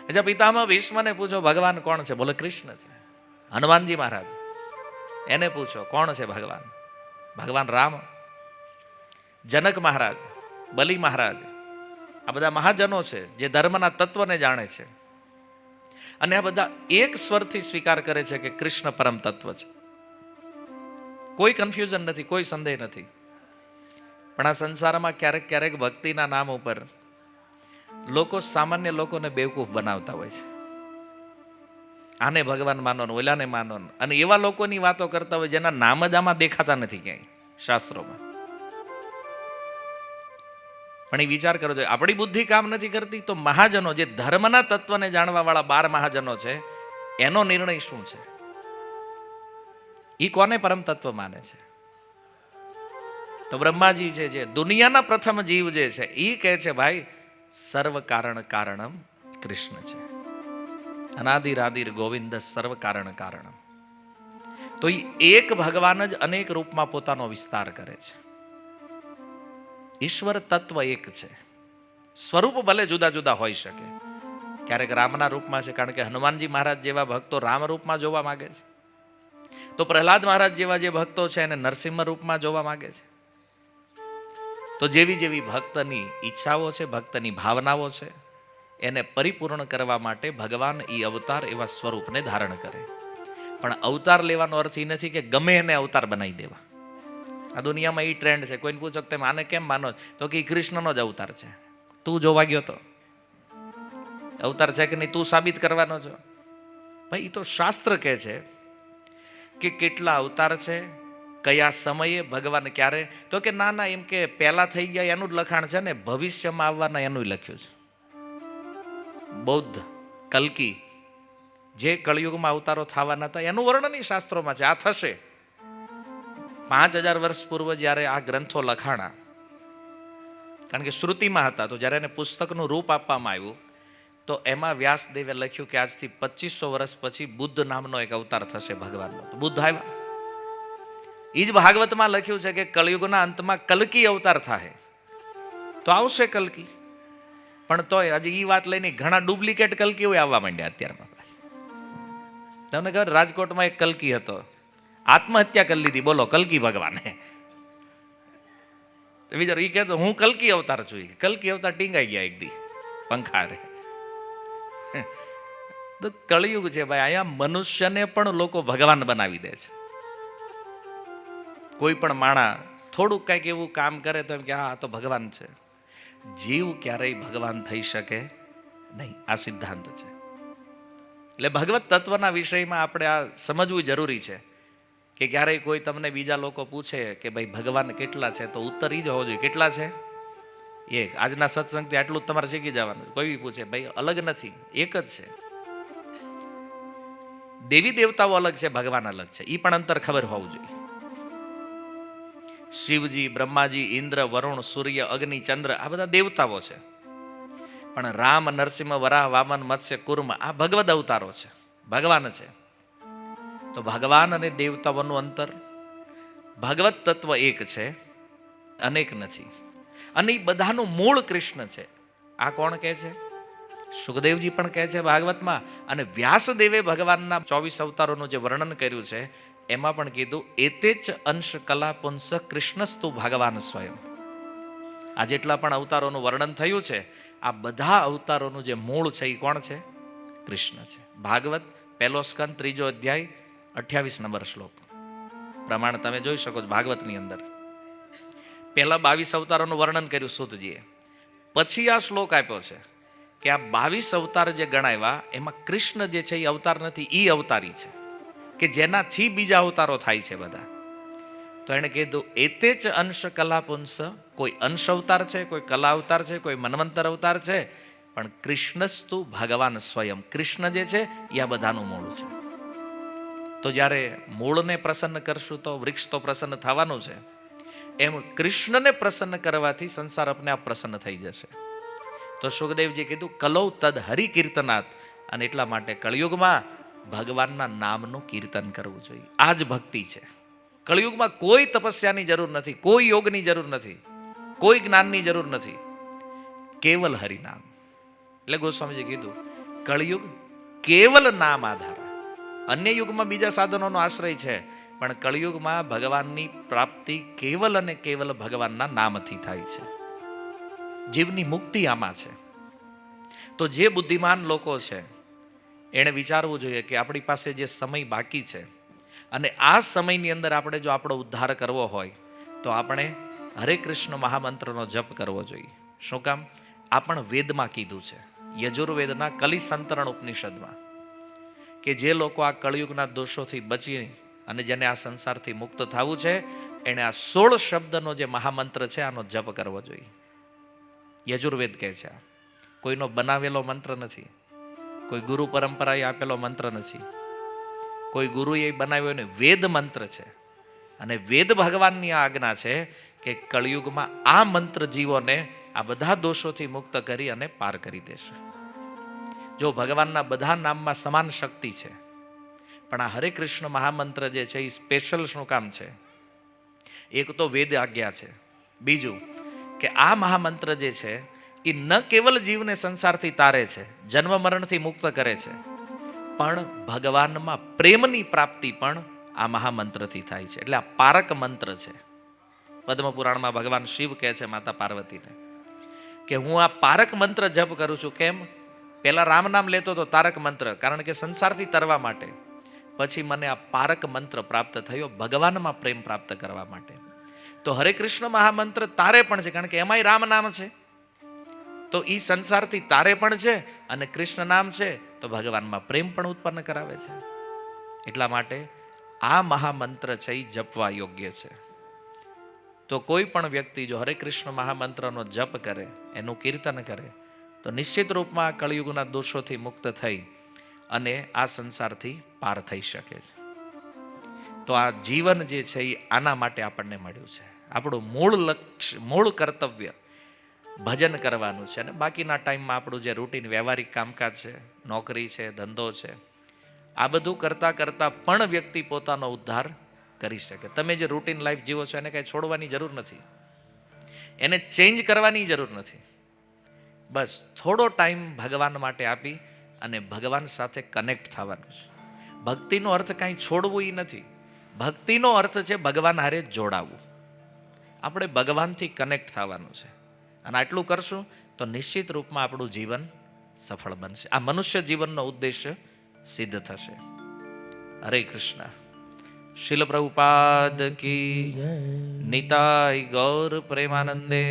Speaker 1: અચ્છા, પિતામહ ભીષ્મને પૂછો ભગવાન કોણ છે? બોલે કૃષ્ણ છે. હનુમાનજી મહારાજ, એને પૂછો કોણ છે ભગવાન? ભગવાન રામ. જનક મહારાજ, બલિ મહારાજ, આ બધા મહાજનો છે જે ધર્મના તત્વને જાણે છે. અને આ બધા એક સ્વરથી સ્વીકાર કરે છે કે કૃષ્ણ પરમ તત્વ છે. કોઈ કન્ફ્યુઝન નથી, કોઈ સંદેહ નથી. પણ આ સંસારમાં ક્યારેક ક્યારેક ભક્તિના નામ ઉપર લોકો સામાન્ય લોકોને બેવકૂફ બનાવતા હોય છે. આને ભગવાન માનો, ઓલાને માનો, અને એવા લોકોની વાતો કરતા હોય જેના નામ જ આમાં દેખાતા નથી ક્યાંય શાસ્ત્રોમાં. પણ એ વિચાર કરો જોઈએ, આપણી બુદ્ધિ કામ નથી કરતી તો મહાજનો જે ધર્મના તત્વને જાણવા વાળા 12 મહાજનો છે એનો નિર્ણય શું છે? ઈ કોને પરમ તત્વ માને છે? તો બ્રહ્માજી છે જે દુનિયાના પ્રથમ જીવ જે છે ઈ કહે છે ભાઈ સર્વ કારણ કારણમ કૃષ્ણ છે. અનાદિરાદિર ગોવિંદ સર્વ કારણ કારણમ. તો ઈ એક ભગવાન જ અનેક રૂપમાં પોતાનો વિસ્તાર કરે છે. ઈશ્વર તત્વ એક છે. સ્વરૂપ ભલે જુદા જુદા હોઈ શકે. ક્યારેક રામના રૂપમાં છે, કારણ કે હનુમાનજી મહારાજ જેવા ભક્તો રામ રૂપમાં જોવા માંગે છે. તો પ્રહલાદ મહારાજ જેવા જે ભક્તો છે એને નરસિંહ રૂપમાં જોવા માંગે છે. તો જેવી જેવી ભક્તની ઈચ્છાઓ છે, ભક્તની ભાવનાઓ છે, એને પરિપૂર્ણ કરવા માટે ભગવાન ઈ અવતાર એવા સ્વરૂપને ધારણ કરે. પણ અવતાર લેવાનો અર્થ એ નથી કે ગમે એને અવતાર બનાવી દેવા. આ દુનિયામાં એ ટ્રેન્ડ છે. કોઈને પૂછો કે તમે આને કેમ માનો, તો કે કૃષ્ણનો જ અવતાર છે. તું જોવા ગયો તો અવતાર છે કે નહીં તું સાબિત કરવાનો છો. ભાઈ એ તો શાસ્ત્ર કહે છે કે કેટલા અવતાર છે, કયા સમયે, ભગવાન ક્યારે. તો કે ના ના, એમ કે પહેલા થઈ ગયા એનું જ લખાણ છે ને, ભવિષ્યમાં આવવાના એનું લખ્યું છે. બૌદ્ધ કલ્કી જે કળિયુગમાં અવતારો થવાના હતા એનું વર્ણન શાસ્ત્રોમાં છે. આ થશે 5000 વર્ષ પૂર્વ જ્યારે આ ગ્રંથો લખાણા, કારણ કે શ્રુતિમાં હતા, તો જ્યારે એને પુસ્તકનું રૂપ આપવામાં આવ્યું તો એમાં વ્યાસદેવે લખ્યું કે આજથી 2500 વર્ષ પછી બુદ્ધ નામનો એક અવતાર થશે ભગવાનનો. તો બુદ્ધ આવ્યા. એ જ ભાગવતમાં લખ્યું છે કે કળિયુગના અંતમાં કલ્કી અવતાર થાય. તો આવશે કલ્કી. પણ તોય હજી એ વાત લઈને ઘણા ડુપ્લિકેટ કલ્કીઓ આવવા માંડ્યા અત્યારમાં. તમને ખબર, રાજકોટમાં એક કલ્કી હતો, આત્મહત્યા કરી લીધી. બોલો, કલ્કી ભગવાને. વિચાર, એ કહેતો હું કલ્કી અવતાર છું. કલ્કી અવતાર ટીંગાઈ ગયા એક દી પંખારે. તો કળિયુગ છે ભાઈ. અહીંયા મનુષ્યને પણ લોકો ભગવાન બનાવી દે છે. કોઈ પણ માણા થોડુંક કંઈક એવું કામ કરે તો એમ કે હા તો ભગવાન છે. જીવ ક્યારેય ભગવાન થઈ શકે નહીં. આ સિદ્ધાંત છે. એટલે ભગવત તત્વના વિષયમાં આપણે આ સમજવું જરૂરી છે કે ક્યારેય કોઈ તમને બીજા લોકો પૂછે કે ભાઈ ભગવાન કેટલા છે, તો ઉત્તર એ જ હોવો જોઈએ કેટલા છે? એક. આજના સત્સંગથી આટલું જ તમારે શીખી જવાનું. કોઈ બી પૂછે ભાઈ અલગ નથી, એક જ છે. દેવી દેવતાઓ અલગ છે, ભગવાન અલગ છે, એ પણ અંતર ખબર હોવું જોઈએ. શિવજી, બ્રહ્માજી, ઇન્દ્ર, વરુણ, સૂર્ય, અગ્નિ, ચંદ્ર આ બધા દેવતાઓ છે. પણ રામ, નરસિંહ, વરાહ, વામન, મત્સ્ય, કુર્મ આ ભગવદ અવતારો છે, ભગવાન છે. તો ભગવાન અને દેવતાઓનું અંતર, ભગવત તત્વ એક છે, અનેક નથી. અને એ બધાનું મૂળ કૃષ્ણ છે. આ કોણ કહે છે? સુખદેવજી પણ કહે છે ભાગવતમાં. અને વ્યાસદેવે ભગવાનના 24 અવતારોનું જે વર્ણન કર્યું છે એમાં પણ કીધું એતે જ અંશ કલા પુંસ કૃષ્ણસ્તુ ભગવાન સ્વયં. આ જેટલા પણ અવતારોનું વર્ણન થયું છે, આ બધા અવતારોનું જે મૂળ છે એ કોણ છે? કૃષ્ણ છે. ભાગવત 1લો સ્કંદ 3જો અધ્યાય 28 નંબર શ્લોક પ્રમાણે તમે જોઈ શકો છો. ભાગવતની અંદર પહેલા 22 અવતારોનું વર્ણન કર્યું સૂતજીએ, પછી આ શ્લોક આપ્યો છે કે આ 22 અવતાર જે ગણાવ્યા એમાં કૃષ્ણ જે છે એ અવતાર નથી, એ અવતારી છે કે જેનાથી બીજા અવતારો થાય છે બધા. તો એને કીધું એતે જ અંશ કલા પુંસ, કોઈ અંશ અવતાર છે, કોઈ કલા અવતાર છે, કોઈ મન્વંતર અવતાર છે, પણ કૃષ્ણસ્તુ ભગવાન સ્વયં. કૃષ્ણ જે છે એ આ બધાનું મૂળ છે. તો જ્યારે મૂળને પ્રસન્ન કરશું તો વૃક્ષ તો પ્રસન્ન થવાનું છે, એમ કૃષ્ણને પ્રસન્ન કરવાથી સંસાર અપને આપ પ્રસન્ન થઈ જશે. તો સુખદેવજી કીધું કલૌ તદ હરિ કીર્તનાથ, અને એટલા માટે કળિયુગમાં ભગવાનના નામનું કીર્તન કરવું જોઈએ. આ જ ભક્તિ છે. કળિયુગમાં કોઈ તપસ્યાની જરૂર નથી, કોઈ યોગની જરૂર નથી, કોઈ જ્ઞાનની જરૂર નથી, કેવલ હરિનામ. એટલે ગોસ્વામીજી કીધું કળિયુગ કેવલ નામ આધાર. અન્ય યુગમાં બીજા સાધનોનો આશ્રય છે, પણ કળિયુગમાં ભગવાનની પ્રાપ્તિ કેવલ અને કેવલ ભગવાનના નામથી થાય છે. જીવની મુક્તિ આમાં છે. તો જે બુદ્ધિમાન લોકો છે એણે વિચારવું જોઈએ કે આપણી પાસે જે સમય બાકી છે અને આ સમયની અંદર આપણે જો આપણો ઉદ્ધાર કરવો હોય તો આપણે હરે કૃષ્ણ મહામંત્રનો જપ કરવો જોઈએ. શું કામ? આ પણ વેદમાં કીધું છે, યજુર્વેદના કલિસંતરણ ઉપનિષદમાં, કે જે લોકો આ કળિયુગના દોષોથી બચી અને જેને આ સંસારથી મુક્ત થવું છે એણે આ 16 શબ્દનો જે મહામંત્ર છે આનો જપ કરવો જોઈએ. યજુર્વેદ કહે છે. કોઈનો બનાવેલો મંત્ર નથી, કોઈ ગુરુ પરંપરાએ આપેલો મંત્ર નથી, કોઈ ગુરુએ બનાવ્યો ને વેદ મંત્ર છે. અને વેદ ભગવાનની આ આજ્ઞા છે કે કળિયુગમાં આ મંત્ર જીવોને આ બધા દોષોથી મુક્ત કરી અને પાર કરી દેશે. જો ભગવાનના બધા નામમાં સમાન શક્તિ છે, પણ આ હરે કૃષ્ણ મહામંત્ર જે છે એ સ્પેશિયલ શું કામ છે? એક તો વેદ આજ્ઞા છે, બીજું કે આ મહામંત્ર જે છે એ ન કેવલ જીવને સંસારથી તારે છે, જન્મ મરણથી મુક્ત કરે છે, પણ ભગવાનમાં પ્રેમની પ્રાપ્તિ પણ આ મહામંત્રથી થાય છે. એટલે આ પારક મંત્ર છે. પદ્મ પુરાણમાં ભગવાન શિવ કહે છે માતા પાર્વતીને કે હું આ પારક મંત્ર જપ કરું છું. કેમ? પહેલા રામ નામ લેતો તો તારક મંત્ર, કારણ કે સંસારથી તરવા માટે. પછી મને આ પારક મંત્ર પ્રાપ્ત થયો ભગવાનમાં પ્રેમ પ્રાપ્ત કરવા માટે. તો હરે કૃષ્ણ મહામંત્ર તારે પણ છે, કારણ કે એમાંય રામ નામ છે. તો એ સંસારથી તારે પણ છે અને કૃષ્ણ નામ છે તો ભગવાનમાં પ્રેમ પણ ઉત્પન્ન કરાવે છે. એટલા માટે આ મહામંત્ર છે એ જપવા યોગ્ય છે. તો કોઈ પણ વ્યક્તિ જો હરે કૃષ્ણ મહામંત્રનો જપ કરે, એનું કીર્તન કરે, તો નિશ્ચિત રૂપમાં આ કળિયુગના દોષોથી મુક્ત થઈ અને આ સંસારથી પાર થઈ શકે છે. તો આ જીવન જે છે એ આના માટે આપણને મળ્યું છે. આપણું મૂળ લક્ષ્ય, મૂળ કર્તવ્ય ભજન કરવાનું છે. અને બાકીના ટાઈમમાં આપણું જે રૂટીન વ્યવહારિક કામકાજ છે, નોકરી છે, ધંધો છે, આ બધું કરતાં કરતાં પણ વ્યક્તિ પોતાનો ઉદ્ધાર કરી શકે. તમે જે રૂટીન લાઈફ જીવો છો એને કાંઈ છોડવાની જરૂર નથી, એને ચેન્જ કરવાની જરૂર નથી. બસ થોડો ટાઈમ ભગવાન માટે આપી અને ભગવાન સાથે કનેક્ટ થવાનું છે. ભક્તિનો અર્થ કાંઈ છોડવું એ નથી. ભક્તિનો અર્થ છે ભગવાન હારે જોડાવું. આપણે ભગવાનથી કનેક્ટ થવાનું છે. અને આટલું કરશું તો નિશ્ચિત રૂપમાં આપણું જીવન સફળ બનશે. આ મનુષ્ય જીવનનો ઉદ્દેશ્ય સિદ્ધ થશે. હરે કૃષ્ણ. શીલ પ્રભુપાદ કી નિતાય ગૌર પ્રેમાનંદે.